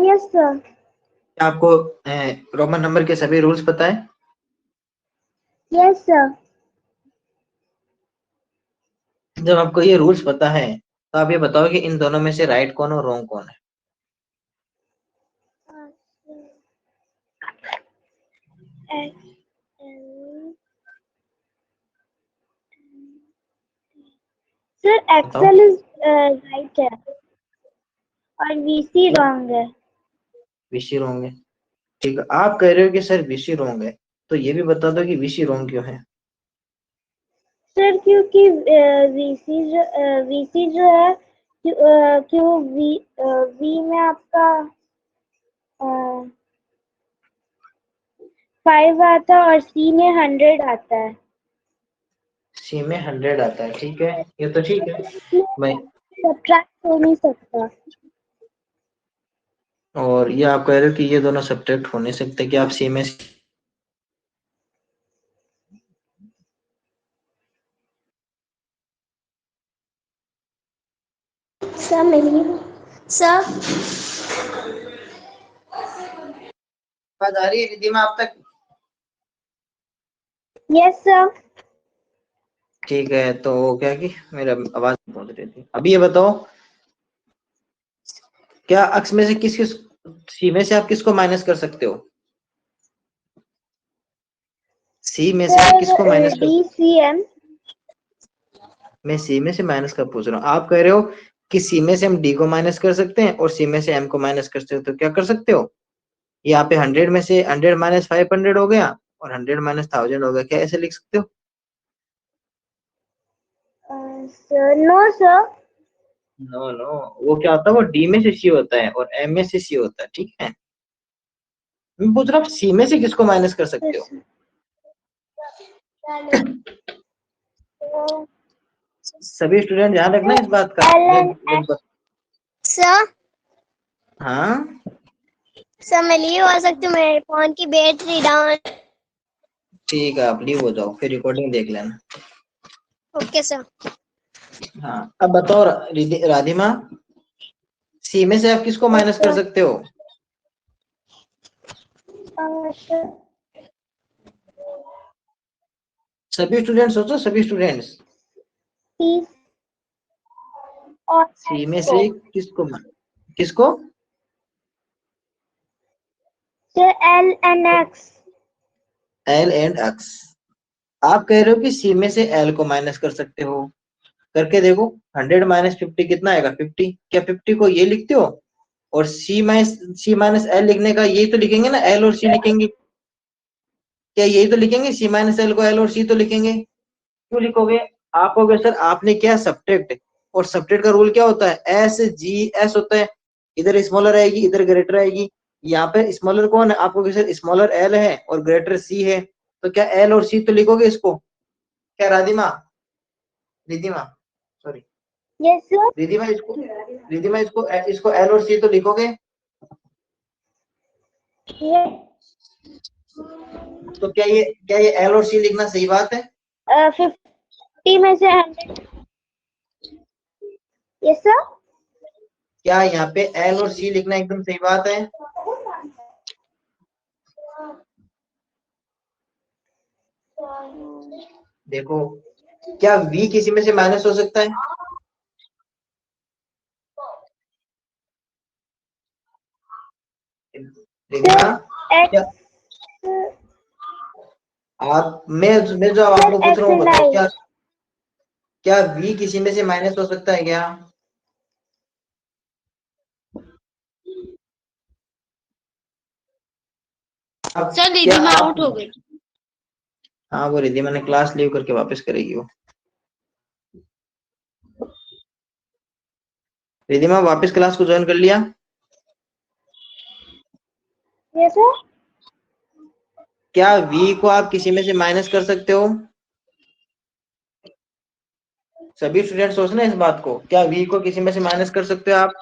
Yes sir. क्या आपको रोमन नंबर के सभी रूल्स पता है? Yes sir. जब आपको ये रूल्स पता है तो आप ये बताओ कि इन दोनों में से राइट कौन और रॉन्ग कौन है? सर बताओ। एक्सेल इज राइट है और वीसी रॉन्ग है। विशी रॉन्ग है? ठीक है, आप कह रहे हो कि सर विशी रॉन्ग है, तो ये भी बता दो कि विशी रॉन्ग क्यों है? सर क्योंकि वीसी जो है क्यों वी में आपका 5 आता है और सी में 100 आता है। सी में 100 आता है, ठीक है, ये तो ठीक है। मैं सब्ट्रैक्ट हो नहीं सकता। और ये आप कह रहे हो कि ये दोनों सब्ट्रैक्ट हो नहीं सकते, कि आप सी में सर मिलिए सर। आवाज आ रही है रिधिमा आप तक? Yes sir. ठीक है, तो वो क्या कि मेरा आवाज नहीं पहुंच रही थी। अभी ये बताओ, क्या अक्स में से सी में से आप किसको माइनस कर सकते हो? सी में से आप किसको सर माइनस कर? D C M. मैं सी में से माइनस का पूछ रहा हूँ, आप कह रहे हो कि सी में से हम डी को माइनस कर सकते हैं और सी में से एम को माइनस कर सकते हो, तो क्या कर सकते हो? यहाँ पे 100 में से 100 माइनस 500 हो गया और 100 माइनस 1000 हो गया, क्या ऐसे लिख सकते हो? Sir no sir. No no, वो क्या होता है, वो डी में से सी होता है और एम में से सी होता है, ठीक है। मैं पूछ रहा हूँ सी में से किसको माइनस कर सकते हो? सभी स्टूडेंट ध्यान रखना इस बात का। सर हाँ, सर मैं लीव हो सकती हूँ, मेरे फोन की बैटरी डाउन। ठीक है, आप लीव हो जाओ, फिर रिकॉर्डिंग देख लेना। Okay sir. हाँ, अब बताओ राधिमा, सी में से आप किसको माइनस कर सकते हो? सभी स्टूडेंट्स सोचो, सभी स्टूडेंट्स। और सी में से किसको? Sir L N X. L and X. आप कह रहे हो कि सी में से एल को माइनस कर सकते हो, करके देखो। 100 माइनस 50 कितना आएगा? 50। क्या 50 को ये लिखते हो? और सी माइनस एल लिखने का यही तो लिखेंगे ना, एल और सी लिखेंगे। क्या यही तो लिखेंगे? सी माइनस एल को एल और सी तो लिखेंगे। क्यों लिखोगे? आप कहोगे सर आपने क्या सब्ट्रैक्ट, और सब्ट्रैक्ट का रूल क्या होता है? एस जी एस होता है। इधर स्मॉलर आएगी, इधर ग्रेटर आएगी। यहाँ पे स्मॉलर कौन है? आपको सर स्मॉलर एल है और ग्रेटर सी है, तो क्या एल और सी तो लिखोगे इसको? क्या Radhima, Ridhima, sorry, yes sir. Ridhima इसको एल और सी तो लिखोगे? तो क्या ये एल और सी लिखना सही बात है? 50 में से 100। Yes sir. क्या यहाँ पे एल और सी लिखना एकदम सही बात है? देखो, क्या v किसी में से माइनस हो सकता है? रिधिमा, क्या आप मैं जो आपको पूछ रहा हूँ बताओ, क्या v किसी में से माइनस हो सकता है क्या? सर रिधिमा आउट हो गई। हाँ, वो रिधिमा ने क्लास लीव करके वापस करेगी वो। रिधिमा वापस क्लास को ज्वाइन कर लिया? Yes sir. क्या v को आप किसी में से माइनस कर सकते हो? सभी स्टूडेंट सोचना इस बात को, क्या v को किसी में से माइनस कर सकते हो आप?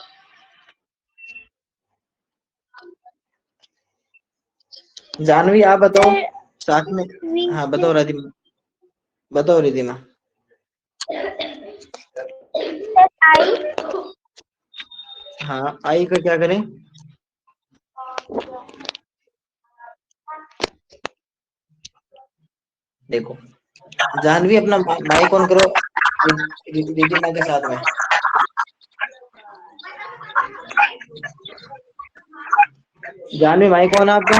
जानवी आप बताओ साथ में। हाँ बताओ रिधिमा, बताओ रिधिमा। आई। हाँ, आई का क्या करें? देखो जानवी अपना माइक ऑन करो रिधिमा के साथ में। जानवी माइक ऑन आपका?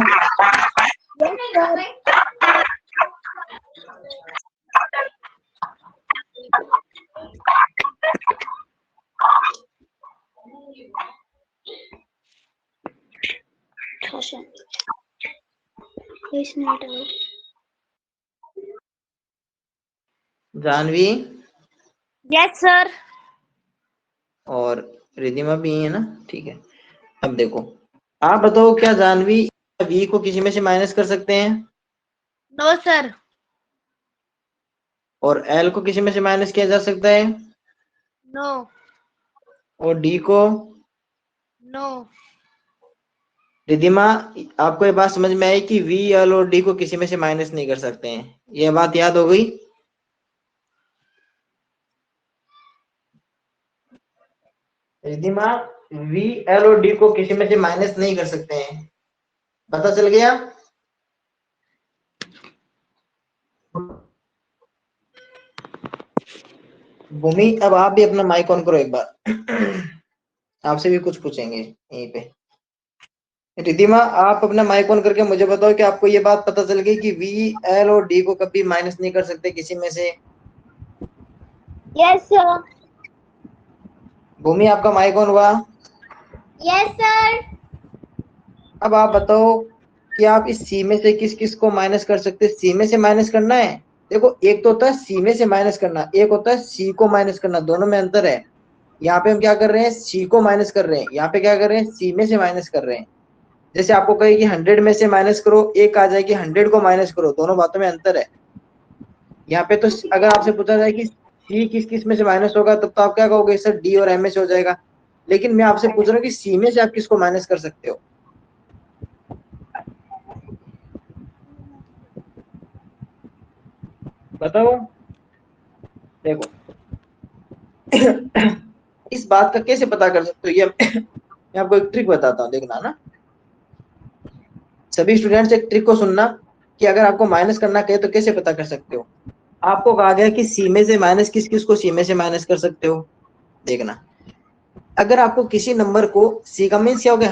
Janvi yes sir. और रिधिमा भी है ना? ठीक है। अब देखो, आप बताओ, क्या जानवी v को किसी में से माइनस कर सकते हैं? No sir. और l को किसी में से माइनस किया जा सकता है? नो। और d को? नो। रिधिमा, आपको ये बात समझ में आई कि v, l और d को किसी में से माइनस नहीं कर सकते हैं? ये बात याद हो गई? रिधिमा, v, l और d को किसी में से माइनस नहीं कर सकते हैं, पता चल गया? भूमि, अब आप भी अपना माइक ऑन करो एक बार। आपसे भी कुछ पूछेंगे यहीं पे। रिधिमा, आप अपना माइक ऑन करके मुझे बताओ कि आपको ये बात पता चल गई कि v, l और d को कभी माइनस नहीं कर सकते किसी में से? Yes sir. भूमि, आपका माइक ऑन हुआ? Yes sir. अब आप बताओ कि आप इस c में से किस किस को माइनस कर सकते हैं? c में से माइनस करना है। देखो, एक तो होता है c में से माइनस करना, एक होता है c को माइनस करना, दोनों में अंतर है। यहाँ पे हम क्या कर रहे हैं? c को माइनस कर रहे हैं। यहाँ पे क्या कर रहे हैं? c में से माइनस कर रहे हैं। जैसे आपको कहे कि 100 में से माइनस करो, एक आ जाएगी 100 को माइनस करो, दोनों बातों में अंतर है। यहाँ पे तो अगर आपसे पूछा जाए कि c किस किस में से माइनस होगा, तब तो आप क्या कहोगे? सर d और m में से हो जाएगा। लेकिन मैं आपसे पूछ रहा हूँ कि c में से आप किसको माइनस कर सकते हो? बताओ। देखो, इस बात का कैसे पता कर सकते हो? ये मैं आपको एक ट्रिक बताता हूँ, देखना ना। सभी स्टूडेंट्स एक ट्रिक को सुनना कि अगर आपको माइनस करना कहे तो कैसे पता कर सकते हो। आपको कहा गया कि सी में से माइनस किस किस को सी में से माइनस कर सकते हो। देखना, अगर आपको किसी नंबर को सी का मीन्स क्या हो गया?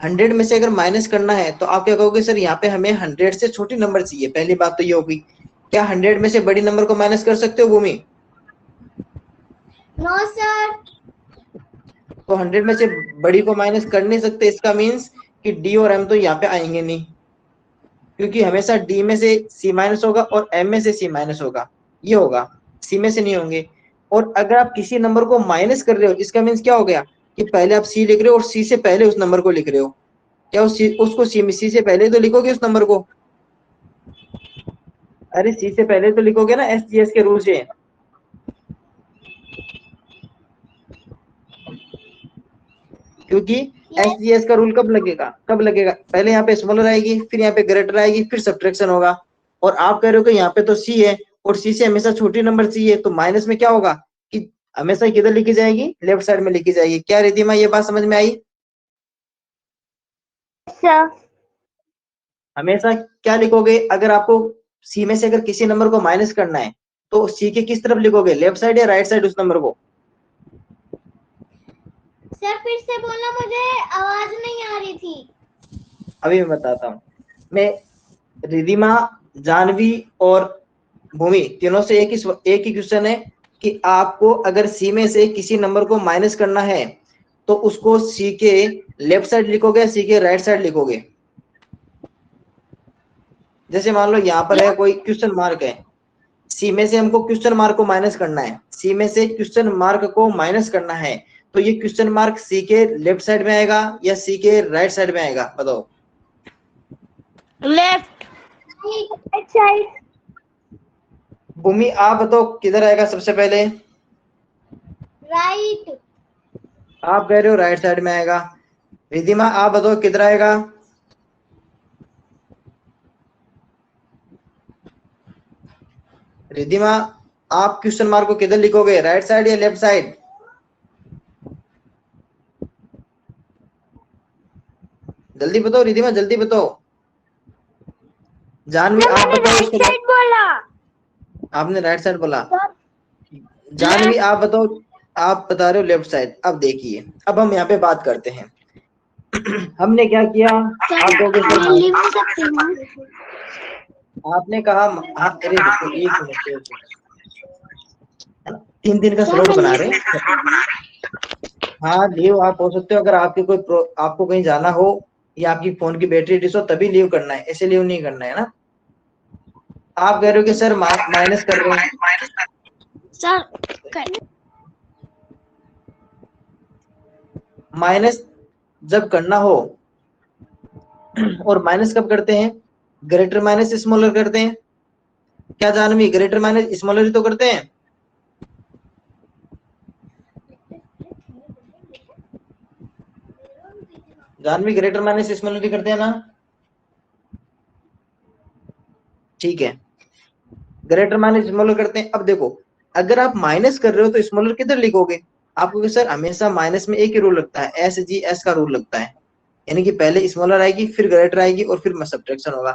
100 में से अगर माइनस करना है तो आप क्या कहोगे? सर यहाँ पे हमें 100 से छोटी नंबर चाहिए। पहली बात तो ये होगी। क्या 100 में से बड़ी नंबर को माइनस कर सकते हो भूमि? No sir. तो 100 में से बड़ी को माइनस कर नहीं सकते, इसका मीन्स कि डी और एम तो यहाँ पे आएंगे नहीं, क्योंकि हमेशा डी में से सी माइनस होगा और एम में से सी माइनस होगा। ये होगा, सी में से नहीं होंगे। और अगर आप किसी नंबर को माइनस कर रहे हो, इसका मीन्स क्या हो गया कि पहले आप सी लिख रहे हो और सी से पहले उस नंबर को लिख रहे हो। क्या उसको सी से पहले तो लिखोगे उस नंबर को? अरे सी से पहले तो लिखोगे ना, SGS के रूल से। क्योंकि एसजीएस का रूल कब लगेगा, पहले यहाँ पे स्मॉलर आएगी, फिर यहाँ पे ग्रेटर आएगी, फिर सब्ट्रैक्शन होगा। और आप कह रहे हो कि यहाँ पे तो सी है और सी से हमेशा छोटी नंबर चाहिए, तो माइनस में क्या होगा कि हमेशा किधर लिखी जाएगी, लेफ्ट साइड में लिखी जाएगी। क्या रिधिमा ये बात समझ में आई? सर हमेशा क्या लिखोगे, अगर आपको सी में से अगर किसी नंबर को माइनस करना है तो सी के किस तरफ लिखोगे, लेफ्ट साइड या राइट साइड उस नंबर को? सर फिर से बोलना, मुझे आवाज नहीं आ रही थी। अभी मैं बताता हूँ। मैं रिधिमा, जानवी और भूमि तीनों से एक ही क्वेश्चन है कि आपको अगर सी में से किसी नंबर को माइनस करना है तो उसको सी के लेफ्ट साइड लिखोगे, सी के राइट साइड लिखोगे? जैसे मान लो यहाँ पर है कोई क्वेश्चन मार्क है, सी में से हमको क्वेश्चन मार्क को माइनस करना है, सी में से क्वेश्चन मार्क को माइनस करना है, तो ये क्वेश्चन मार्क सी के लेफ्ट साइड में आएगा या सी के राइट साइड में आएगा, बताओ? लेफ्ट। Right side. भूमि आप बताओ किधर आएगा सबसे पहले? राइट। आप कह रहे हो राइट साइड में आएगा। रिधिमा आप बताओ किधर आएगा? रिधिमा आप क्वेश्चन मार्क को किधर लिखोगे, राइट साइड या लेफ्ट साइड? जल्दी बताओ रिधिमा, जल्दी बताओ। जानवी आप बताओ राइट इसको। साइड बोला। आपने राइट साइड बोला। जानवी आप बताओ, आप बता रहे हो लेफ्ट साइड। अब देखिए, अब हम यहाँ पे बात करते हैं। हमने क्या किया, आप दोगे सर, लिख सकती हूँ। आपने कहा आप, अरे देखो एक मिनट, 3 दिन का स्लॉट बना रहे हैं। हाँ लीव आप हो सकते हो, अगर आपके आपको कहीं जाना हो या आपकी फोन की बैटरी डिस हो तभी लीव करना है, ऐसे लीव नहीं करना है ना। आप कह रहे हो कि सर माइनस कर रहे हैं, सर माइनस जब करना हो और माइनस कब करते हैं, ग्रेटर माइनस स्मॉलर करते हैं। क्या जानवी, ग्रेटर माइनस स्मॉलर ही तो करते हैं। जानवी ग्रेटर माइनस स्मॉलर ही करते हैं ना? ठीक है, ग्रेटर माइनस स्मॉलर करते हैं। अब देखो, अगर आप माइनस कर रहे हो तो स्मॉलर किधर लिखोगे? आपको सर हमेशा माइनस में एक ही रूल लगता है, एस जी एस का रूल लगता है, यानी कि पहले स्मॉलर आएगी, फिर ग्रेटर आएगी और फिर सब्ट्रैक्शन होगा।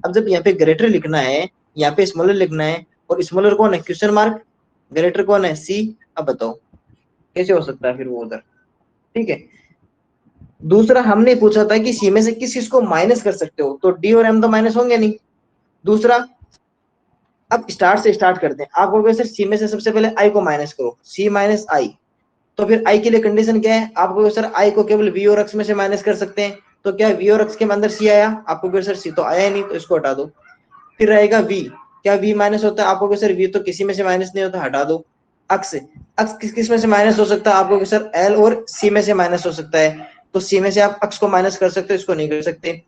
अब जब यहाँ पे ग्रेटर लिखना है, यहाँ पे स्मॉलर लिखना है, और स्मॉलर कौन है, क्वेश्चन मार्क, ग्रेटर कौन है, सी। अब बताओ कैसे हो सकता है फिर वो उधर? ठीक है। दूसरा हमने पूछा था कि सी में से किस चीज को माइनस कर सकते हो, तो डी और एम तो माइनस होंगे नहीं। दूसरा, अब स्टार्ट से स्टार्ट करते हैं। आप बोलोगे सर सी में से सबसे पहले आई को माइनस करो, सी माइनस आई, तो फिर आई के लिए कंडीशन क्या है? आप बोलोगे सर आई को केवल वी और एक्स में से माइनस कर सकते हैं, तो क्या वी और एक्स के अंदर सी आया? आपको कहोगे सर सी तो आया ही नहीं, तो इसको हटा दो। फिर रहेगा वी, क्या वी माइनस होता है? आपको सर वी तो किसी में से माइनस नहीं होता, हटा दो। अक्स, अक्स किस किस में से माइनस हो सकता है? आपको सर एल और सी में से माइनस हो सकता है, तो सी में से आप अक्स को माइनस कर सकते हो, इसको नहीं कर सकते।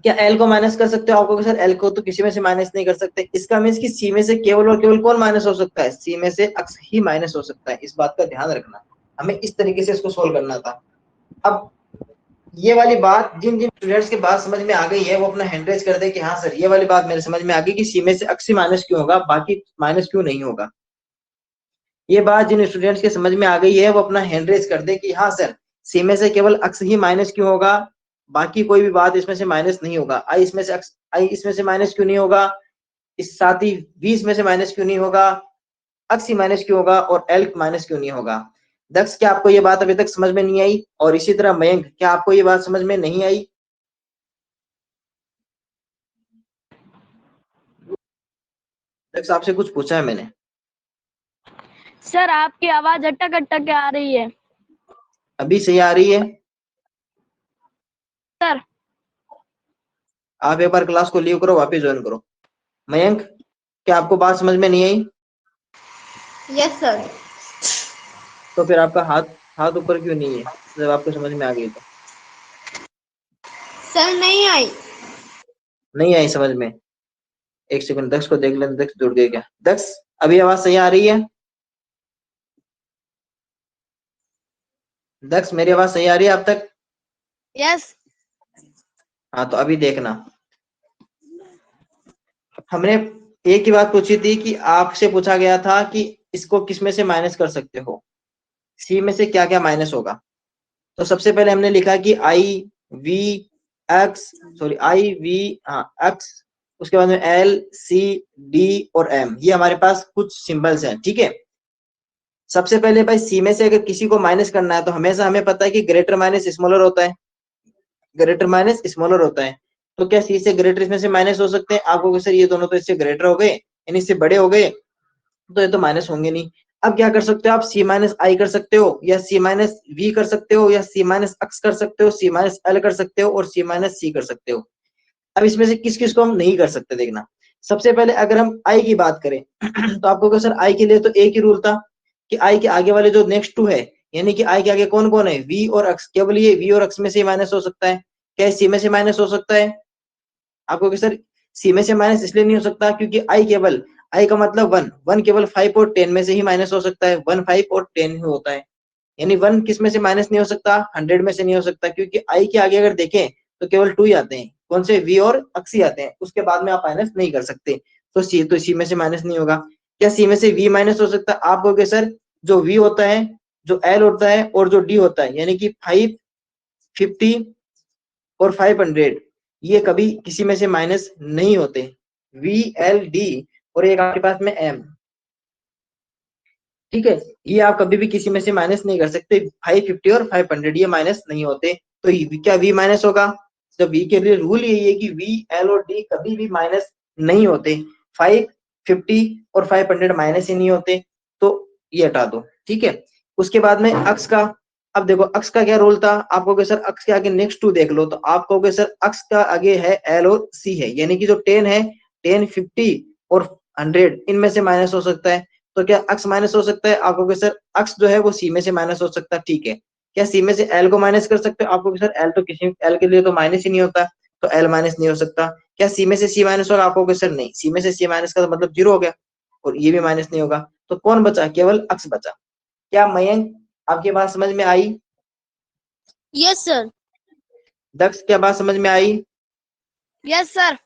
क्या एल को माइनस कर सकते हो? आपको सर एल को तो किसी में से माइनस नहीं कर सकते। इसका मीन्स कि सी में से केवल और केवल कौन माइनस हो सकता है? सी में से अक्स ही माइनस हो सकता है। इस बात का ध्यान रखना, हमें इस तरीके से इसको सोल्व करना था। अब ये वाली बात जिन जिन स्टूडेंट्स के बात समझ में आ गई है वो अपना हैंड रेज कर दे कि हाँ सर ये वाली बात मेरे समझ में आ गई कि सी में से अक्स ही माइनस क्यों होगा, बाकी माइनस क्यों नहीं होगा। ये बात जिन स्टूडेंट्स के समझ में आ गई है वो अपना हैंड रेज कर दे कि हाँ सर सी में से केवल अक्स ही माइनस क्यों होगा, बाकी कोई भी बात इसमें से माइनस नहीं होगा। आई इसमें से अक्स, आई इसमें से माइनस क्यों नहीं होगा, इस साथ ही वी इसमें से माइनस क्यों नहीं होगा, अक्स ही माइनस क्यों होगा, और एल माइनस क्यों नहीं होगा। दक्ष, क्या आपको ये बात अभी तक समझ में नहीं आई? और इसी तरह मयंक, क्या आपको ये बात समझ में नहीं आई? दक्ष आपसे कुछ पूछा है मैंने। सर आपकी आवाज अटक अटक के आ रही है। अभी सही आ रही है? सर आप एक बार क्लास को लीव करो, वापस ज्वाइन करो। मयंक, क्या आपको बात समझ में नहीं आई? Yes sir. तो फिर आपका हाथ ऊपर क्यों नहीं है जब आपको समझ में आ गई? तो सर नहीं आई। नहीं आई समझ में? एक सेकंड दक्ष को देख लें, दक्ष जुड़ गए क्या? दक्ष अभी आवाज सही आ रही है? दक्ष मेरी आवाज सही आ रही है आप तक? यस। हाँ तो अभी देखना, हमने एक ही बात पूछी थी कि आपसे पूछा गया था कि इसको किस में से माइनस कर सकते हो, सी में से क्या क्या माइनस होगा। तो सबसे पहले हमने लिखा कि I V X, sorry I V, हाँ एक्स, उसके बाद में एल सी डी और एम, ये हमारे पास कुछ सिंबल्स हैं, ठीक है। सबसे पहले भाई सी में से अगर किसी को माइनस करना है तो हमेशा हमें पता है कि ग्रेटर माइनस स्मॉलर होता है, ग्रेटर माइनस स्मॉलर होता है। तो क्या सी से ग्रेटर इसमें से माइनस हो सकते हैं? आपको सर ये दोनों तो इससे ग्रेटर हो गए यानी इससे बड़े हो गए, तो ये तो माइनस होंगे नहीं। अब क्या कर सकते हो आप, सी माइनस आई कर सकते हो, या सी माइनस वी कर सकते हो, या सी माइनस एक्स कर सकते हो, सी माइनस एल कर सकते हो और सी माइनस सी कर सकते हो। अब इसमें से किस किस को हम नहीं कर सकते देखना। सबसे पहले अगर हम आई की बात करें तो आपको सर आई के लिए तो एक ही रूल था कि आई के आगे वाले जो नेक्स्ट टू है, यानी कि आई के आगे कौन कौन है, वी और एक्स, केवल ये वी और एक्स में से माइनस हो सकता है। क्या सी में से माइनस हो सकता है? आपको सर सी में से माइनस इसलिए नहीं हो सकता क्योंकि आई केवल, आई का मतलब वन, वन केवल 5 और 10 में से ही माइनस हो सकता है, 1 5 और 10 ही होता है। यानी वन किस में से माइनस नहीं हो सकता, 100 में से नहीं हो सकता, क्योंकि आई के आगे अगर देखें तो केवल 2 ही आते हैं, कौन से, वी और एक्स ही आते हैं, उसके बाद में आप माइनस नहीं कर सकते। तो सी में से माइनस नहीं होगा। क्या सी में से वी माइनस हो सकता है? आप कहोगे सर जो वी होता है, जो एल होता है और जो डी होता है, यानी कि 5 50 और 500, ये कभी किसी में से माइनस नहीं होते, वी एल डी और एक आपके पास में एम, ठीक है, ये आप कभी भी किसी में से माइनस नहीं कर सकते। 550 और 500 ये माइनस नहीं होते। तो क्या वी माइनस होगा? तो वी के लिए रूल यही है कि वी एल और डी कभी भी माइनस नहीं होते, 550 और 500 माइनस ही नहीं होते, तो ये हटा दो, ठीक है। उसके बाद में अक्स का, अब देखो अक्स का क्या रोल था, आप कहोगे सर अक्स के आगे नेक्स्ट टू देख लो, तो आप कहोगे सर अक्स का आगे है एल और सी है, यानी कि जो 10 है, 10 50 और 100 इनमें से माइनस हो सकता है। तो क्या अक्स माइनस हो सकता है? आप कहोगे सर अक्स जो है वो सी में से माइनस हो सकता है, ठीक है। क्या सी में से एल को माइनस कर सकते हो? आप कहोगे सर एल तो किसी, एल के लिए तो माइनस ही नहीं होता, तो एल माइनस नहीं हो सकता। क्या सी में से सी माइनस होगा? आप कहोगे सर नहीं, सी में से सी माइनस का तो मतलब 0 हो गया और ये भी माइनस नहीं होगा, तो कौन बचा? केवल अक्स बचा। क्या मयंक आपकी बात समझ में आई? Yes sir. दक्ष क्या बात समझ में आई? Yes sir.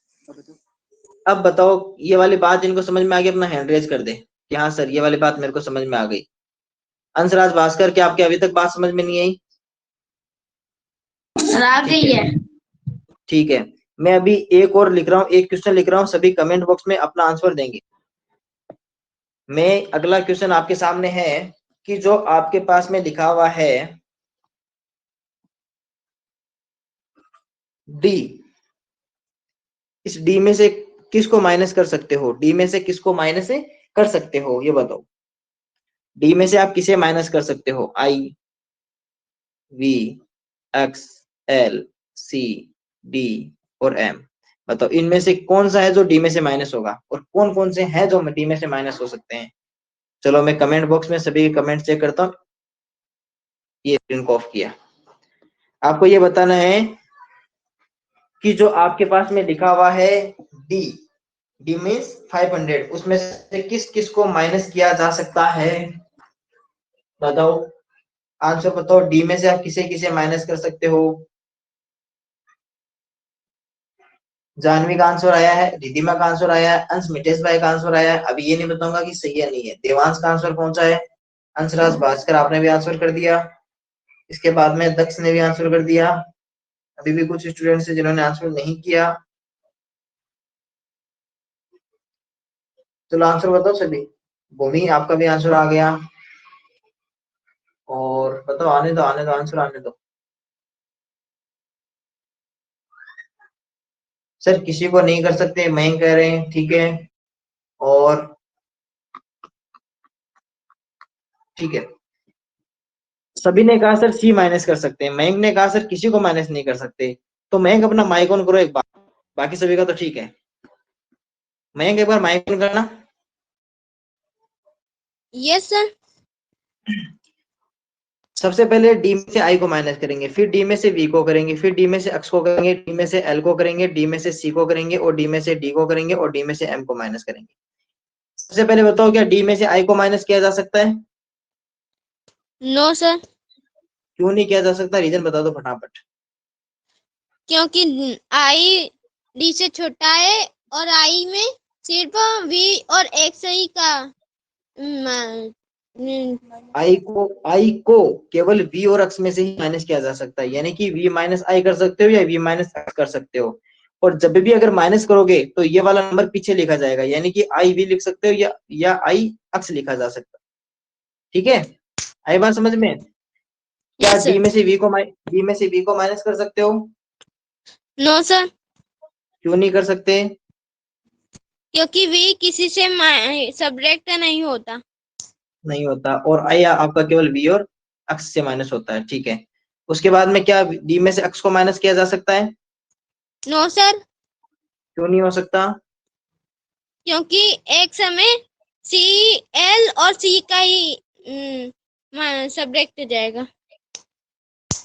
अब बताओ ये वाली बात जिनको समझ में आ गई अपना हैंड रेज कर दे कि हाँ सर ये वाली बात मेरे को समझ में आ गई। अंशराज भास्कर क्या आपके अभी तक बात समझ में नहीं आई? सर आ गई है। ठीक है, मैं अभी एक और लिख रहा हूँ, एक क्वेश्चन लिख रहा हूँ, सभी कमेंट बॉक्स में अपना आंसर देंगे। मैं अगला क्वेश्चन आपके सामने है कि जो आपके पास में लिखा हुआ है डी, इस डी में से किसको माइनस कर सकते हो? डी में से किसको माइनस कर सकते हो ये बताओ। डी में से आप किसे माइनस कर सकते हो? I V X L C D और एम, बताओ इनमें से कौन सा है जो डी में से माइनस होगा और कौन कौन से हैं जो डी में से माइनस हो सकते हैं। चलो मैं कमेंट बॉक्स में सभी कमेंट चेक करता हूँ। ये स्क्रीन को ऑफ किया। आपको ये बताना है कि जो आपके पास में लिखा हुआ है डी, डी मीन्स 500, उसमें से किस किस को माइनस किया जा सकता है? बताओ आंसर बताओ, डी में से आप किसे किसे माइनस कर सकते हो? जानवी का आंसर आया है, रिधिमा का आंसर आया है, अंश मितेश भाई का आंसर आया है। अभी ये नहीं बताऊंगा कि सही है नहीं है। देवांश का आंसर पहुंचा है, अंशराज भास्कर आपने भी आंसर कर दिया, इसके बाद में दक्ष ने भी आंसर कर दिया। अभी भी कुछ स्टूडेंट्स हैं जिन्होंने आंसर नहीं किया। चलो आंसर बताओ सभी। भूमि आपका भी आंसर आ गया, और बताओ, आने दो आने दो, आंसर आने दो। सर किसी को नहीं कर सकते, मैं कह रहे हैं, ठीक है, और ठीक है, सभी ने कहा सर सी माइनस कर सकते हैं, मयंक ने कहा सर किसी को माइनस नहीं कर सकते। तो मयंक अपना माइक ऑन करो एक बार, बाकी सभी का तो ठीक है। मयंक एक बार माइक ऑन करना। Yes sir. सबसे पहले डी में से आई को माइनस करेंगे, फिर डी में से वी को करेंगे, फिर डी में से एक्स को करेंगे, डी में से एल को करेंगे, डी में से सी को करेंगे और डी में से डी को करेंगे और डी में से एम को माइनस करेंगे। सबसे पहले बताओ क्या डी में से आई को माइनस किया जा सकता है? No sir. क्यों नहीं किया जा सकता, रीजन बता दो फटाफट। क्योंकि आई डी से छोटा है और आई में सिर्फ वी और एक्स ही का आई को केवल वी और एक्स में से ही माइनस किया जा सकता है, यानी कि वी माइनस आई कर सकते हो या वी माइनस एक्स कर सकते हो। और जब भी अगर माइनस करोगे तो ये वाला नंबर पीछे लिखा जाएगा, यानी कि आई वी लिख सकते हो या आई एक्स लिखा जा सकता है। ठीक है, आई बात समझ में? क्या यस डी सर। में से वी को माइनस कर सकते हो? नो सर, क्यों नहीं कर सकते? क्योंकि वी किसी से सब्ट्रैक्ट नहीं होता। नहीं होता, और आई आपका केवल वी और एक्स से माइनस होता है। ठीक है, उसके बाद में क्या डी में से एक्स को माइनस किया जा सकता है? नो सर, क्यों नहीं हो सकता? क्योंकि एक्स हमें सी एल और सी का ही सब्ट्रैक्ट जाएगा।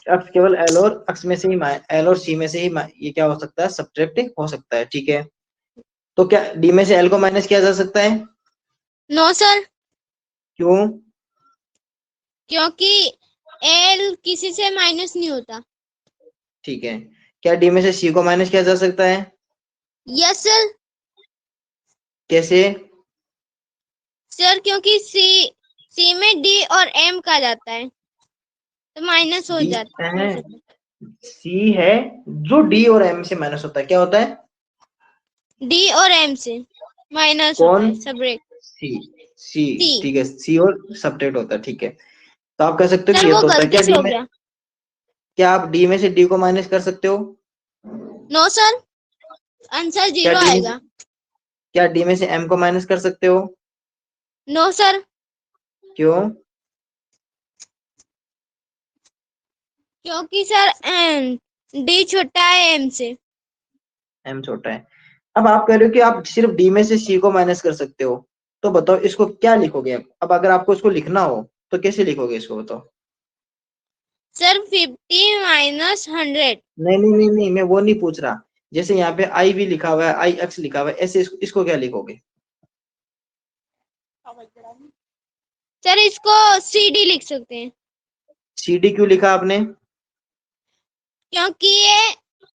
एक्स केवल एल और एक्स में से ही एल और सी में से ही ये क्या हो सकता है, सब्ट्रैक्ट हो सकता है। ठीक है, तो क्या डी में से एल को माइनस किया जा सकता है? नो सर, क्यों? क्योंकि एल किसी से माइनस नहीं होता। ठीक है, क्या डी में से सी को माइनस किया जा सकता है? Yes sir. कैसे? सर क्योंकि सी में डी और एम का जाता है तो माइनस हो डी जाता है, है। सी है जो डी और एम से माइनस होता है, क्या होता है? डी और एम से माइनस होता कौन? है, सब्ट्रैक्ट। सी। सी, सी। ठीक है, सी और सब्ट्रैक्ट होता है। ठीक है, तो आप कह सकते हो सर कि ये वो तो होता है। गलती से हो गया। क्या आप डी में से डी को माइनस कर सकते हो? नो सर, आंसर क्या 0 डी में आएगा। क्या डी में से एम को माइनस कर सकते हो? नो सर, क्यों? क्योंकि सर डी छोटा है एम से। एम छोटा है। अब आप कह रहे हो कि आप सिर्फ डी में से सी को माइनस कर सकते हो, तो बताओ इसको क्या लिखोगे? अब अगर आपको इसको लिखना हो तो कैसे लिखोगे इसको, बताओ। Sir 50 minus 100। नहीं नहीं नहीं नहीं, मैं वो नहीं पूछ रहा। जैसे यहाँ पे आई वी लिखा हुआ है, आई एक्स लिखा हुआ है, ऐसे इसको क्या लिखोगे? सर इसको सी डी लिख सकते हैं, सी डी क्यों लिखा आपने? क्योंकि ये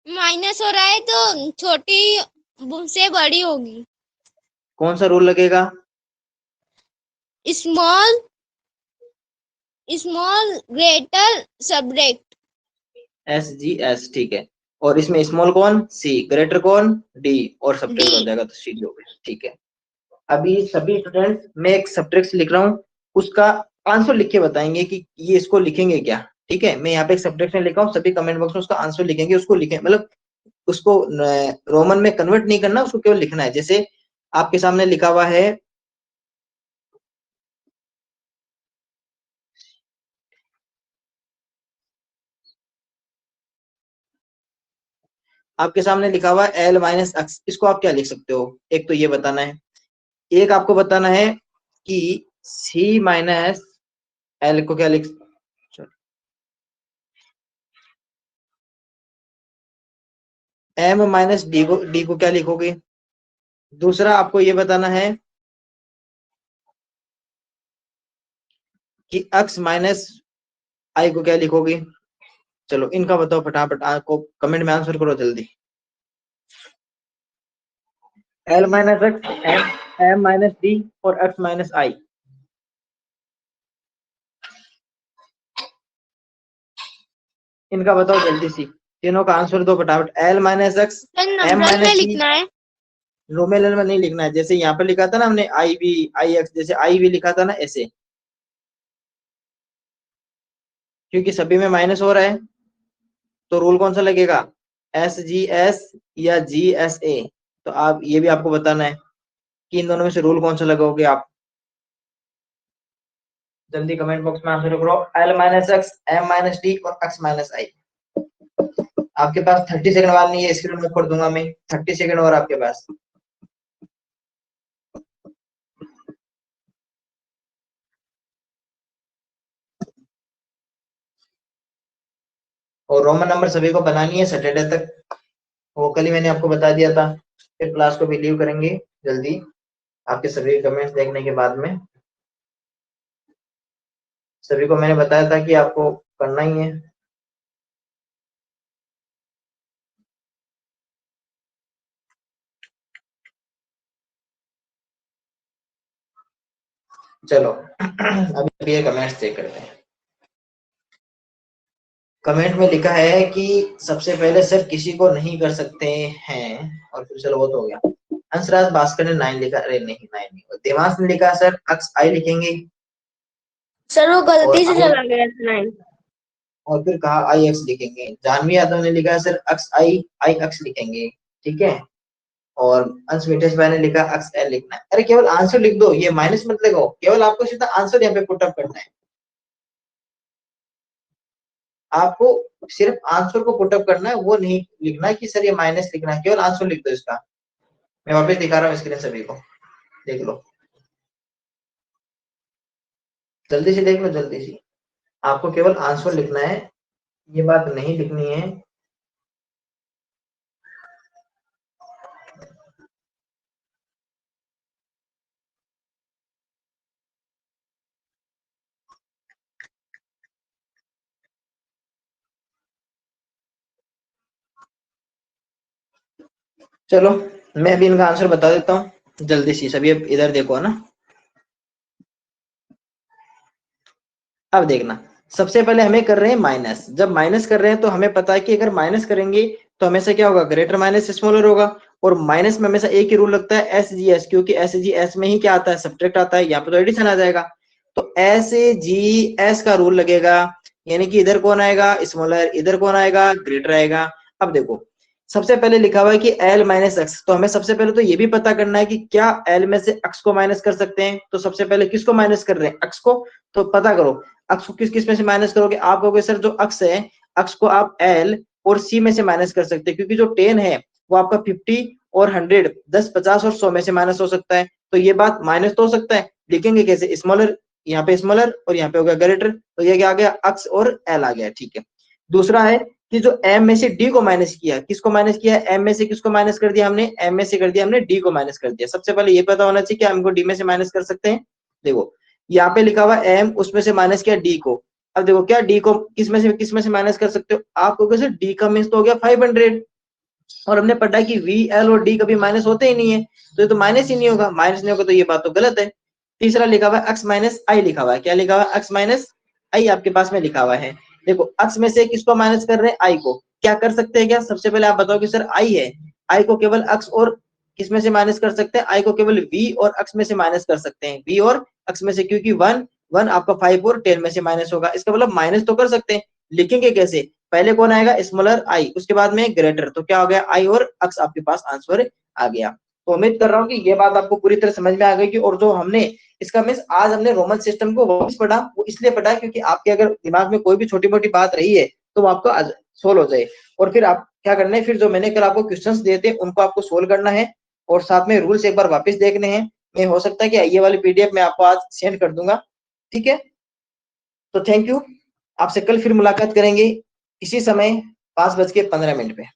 माइनस हो रहा है तो छोटी से बड़ी होगी। कौन सा रूल लगेगा? Small small greater subtract. SGS, ठीक है। और इसमें स्मॉल कौन? सी, ग्रेटर कौन? डी, और सब्ट्रैक्ट हो डी। जाएगा तो सी डी हो गया। ठीक है, अभी सभी स्टूडेंट्स मैं एक सब्ट्रैक्ट लिख रहा हूँ, उसका आंसर लिख के बताएंगे कि ये इसको लिखेंगे क्या। ठीक है, मैं यहाँ पे एक सब्ट्रैक्शन लिखा हूँ, सभी कमेंट बॉक्स में उसका आंसर लिखेंगे। उसको लिखें मतलब उसको रोमन में कन्वर्ट नहीं करना, उसको केवल लिखना है। जैसे आपके सामने लिखा हुआ है, आपके सामने लिखा हुआ है एल माइनस एक्स, इसको आप क्या लिख सकते हो? एक तो ये बताना है, एक आपको बताना है कि सी माइनस एल को क्या लिख, एम माइनस डी को क्या लिखोगे? दूसरा आपको ये बताना है कि एक्स माइनस आई को क्या लिखोगे? चलो इनका बताओ फटाफट, आपको कमेंट में आंसर करो जल्दी। L minus X, M minus D और एक्स माइनस आई। इनका बताओ जल्दी सी, तीनों का आंसर दो फटाफट। L minus X, M number में माइनस डी, लिखना है। नोमिनल में नहीं लिखना है। जैसे यहाँ पे लिखा था ना हमने आई वी आई एक्स, जैसे आई वी लिखा था ना ऐसे, क्योंकि सभी में माइनस हो रहा है तो रूल कौन सा लगेगा, SGS या GSA। तो आप ये भी आपको बताना है कि इन दोनों में से रूल कौन सा लगाओगे आप। जल्दी कमेंट बॉक्स में आंसर करो। L minus X, M minus D और एक्स माइनस आई। आपके पास 30 सेकंड बाद नहीं है, स्क्रीन में कर दूंगा मैं, 30 सेकंड और आपके पास। और रोमन नंबर सभी को बनानी है सैटरडे तक, वो कल ही मैंने आपको बता दिया था। फिर क्लास को भी लीव करेंगे जल्दी आपके सभी कमेंट्स देखने के बाद में। सभी को मैंने बताया था कि आपको करना ही है। चलो अभी ये कमेंट्स चेक करते हैं। कमेंट में लिखा है कि सबसे पहले सर किसी को नहीं कर सकते हैं, और फिर चलो वो तो हो गया। हंसराज भास्कर ने 9 लिखा, अरे नहीं 9 नहीं, देवांश ने लिखा सर अक्स आई लिखेंगे, सर वो गलती से और चला गया था 9। और फिर कहा आई एक्स लिखेंगे। जानवी यादव ने लिखा सर अक्स आई आई अक्स लिखेंगे, ठीक है। और अंश मितेश भाई ने लिखा अक्स एल लिखना है। अरे केवल आंसर लिख दो, ये माइनस मत लगाओ, केवल आपको सीधा आंसर यहाँ पे पुट अप करना है। आपको सिर्फ आंसर को पुट अप करना है, वो नहीं लिखना है कि सर ये माइनस लिखना है, केवल आंसर लिख दो इसका। मैं वापस दिखा रहा हूँ स्क्रीन सभी को, देख लो, जल्दी से देख लो, जल्दी से। आपको केवल आंसर लिखना है, ये बात नहीं लिखनी है। चलो मैं भी इनका आंसर बता देता हूँ जल्दी से, सभी अब इधर देखो ना। अब देखना, सबसे पहले हमें कर रहे हैं माइनस। जब माइनस कर रहे हैं तो हमें पता है कि अगर माइनस करेंगे तो हमेशा क्या होगा, ग्रेटर माइनस स्मॉलर होगा। और माइनस में हमेशा एक ही रूल लगता है, एस जी एस, क्योंकि एस जी एस में ही क्या आता है, सब्ट्रैक्ट आता है। यहाँ पे तो एडिशन आ जाएगा, तो एस जी एस का रूल लगेगा, यानी कि इधर कौन आएगा, स्मॉलर, इधर कौन आएगा, ग्रेटर आएगा। अब देखो सबसे पहले लिखा हुआ है कि एल माइनस एक्स, तो हमें सबसे पहले तो ये भी पता करना है कि क्या एल में से एक्स को माइनस कर सकते हैं। तो सबसे पहले किसको माइनस कर रहे हैं, एक्स को। तो पता करो अक्स को किस किस में से माइनस करोगे। आप कहोगे सर जो अक्स है, अक्स को आप एल और सी में से माइनस कर सकते हैं, क्योंकि जो 10 है वो आपका 50 और 100, 10, 50 और 100 में से माइनस हो सकता है। तो ये बात माइनस तो हो सकता है, लिखेंगे कैसे, स्मॉलर, यहाँ पे स्मॉलर और यहाँ पे हो गया ग्रेटर, तो ये क्या आ गया, अक्स और एल आ गया, ठीक है। दूसरा है कि जो एम में से डी को माइनस किया, किसको माइनस किया, एम में से किसको माइनस कर दिया हमने, एम में से कर दिया हमने डी को माइनस कर दिया। सबसे पहले ये पता होना चाहिए कि हम इनको डी में से माइनस कर सकते हैं। देखो यहाँ पे लिखा हुआ एम, उसमें से माइनस किया डी को। अब देखो क्या डी को किस में से माइनस कर सकते हो, आपको कैसे, डी का मीन्स तो हो गया 500, और हमने पढ़ा कि वी एल और डी कभी माइनस होते ही नहीं है, तो ये तो माइनस ही नहीं होगा, माइनस नहीं होगा तो ये बात तो गलत है। तीसरा लिखा हुआ है एक्स माइनस आई, लिखा हुआ है, क्या लिखा हुआ है, एक्स माइनस आई आपके पास में लिखा हुआ है। देखो एक्स में से किसको माइनस कर रहे हैं, आई को। क्या कर सकते हैं क्या, सबसे पहले आप बताओ कि सर आई है, आई को केवल एक्स और किस में से माइनस कर सकते हैं, आई को केवल वी और एक्स में से माइनस कर सकते हैं, वी और एक्स में से, क्योंकि 1 आपका 5 और 10 में से माइनस होगा। इसका मतलब माइनस तो कर सकते हैं, लिखेंगे कैसे, पहले कौन आएगा, स्मॉलर आई, उसके बाद में ग्रेटर, तो क्या हो गया, आई और एक्स आपके पास आंसर आ गया। तो उम्मीद कर रहा हूँ कि ये बात आपको पूरी तरह समझ में आ गई। और जो हमने इसका मीन्स आज हमने रोमन सिस्टम को वापस पढ़ा, वो इसलिए पढ़ा क्योंकि आपके अगर दिमाग में कोई भी छोटी मोटी बात रही है तो वो आपको आज सोल्व हो जाए। और फिर आप क्या करना है, फिर जो मैंने कल आपको क्वेश्चंस दिए थे उनको आपको सोल्व करना है, और साथ में रूल्स एक बार वापस देखने हैं। मैं हो सकता है कि ये वाली पीडीएफ मैं आपको आज सेंड कर दूंगा, ठीक है। तो थैंक यू, आपसे कल फिर मुलाकात करेंगे इसी समय 5:15 पे।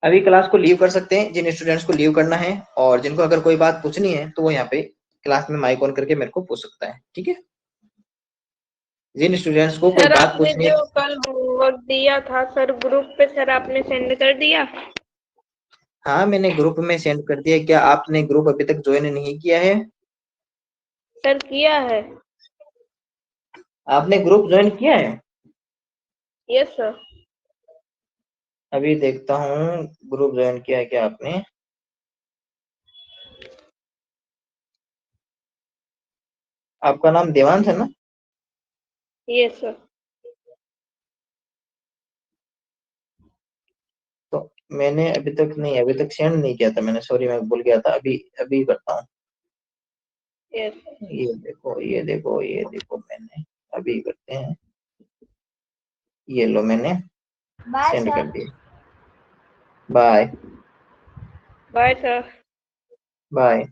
अभी क्लास को लीव कर सकते हैं जिन स्टूडेंट्स को लीव करना है, और जिनको अगर कोई बात पूछनी है तो वो यहाँ पे क्लास में माइक ऑन करके मेरे को पूछ सकता है, ठीक है। जिन स्टूडेंट्स को कोई सर बात आपने पूछनी है, जो कल होमवर्क दिया था सर ग्रुप पे, सर आपने सेंड कर दिया। हाँ मैंने ग्रुप में सेंड कर दिया। क्या आपने ग्रुप अभी तक ज्वाइन नहीं किया है? सर किया है। आपने ग्रुप ज्वाइन किया है? Yes sir. अभी देखता हूँ ग्रुप ज्वाइन किया है क्या आपने। आपका नाम देवांश है ना? Yes sir. तो मैंने अभी तक नहीं, अभी तक सेंड नहीं किया था मैंने, सॉरी मैं भूल गया था। अभी अभी करता हूँ। यस। ये देखो ये देखो ये देखो, मैंने अभी करते हैं। ये लो मैंने बाय सेंड कर सर। दिया। Bye bye sir. बाय।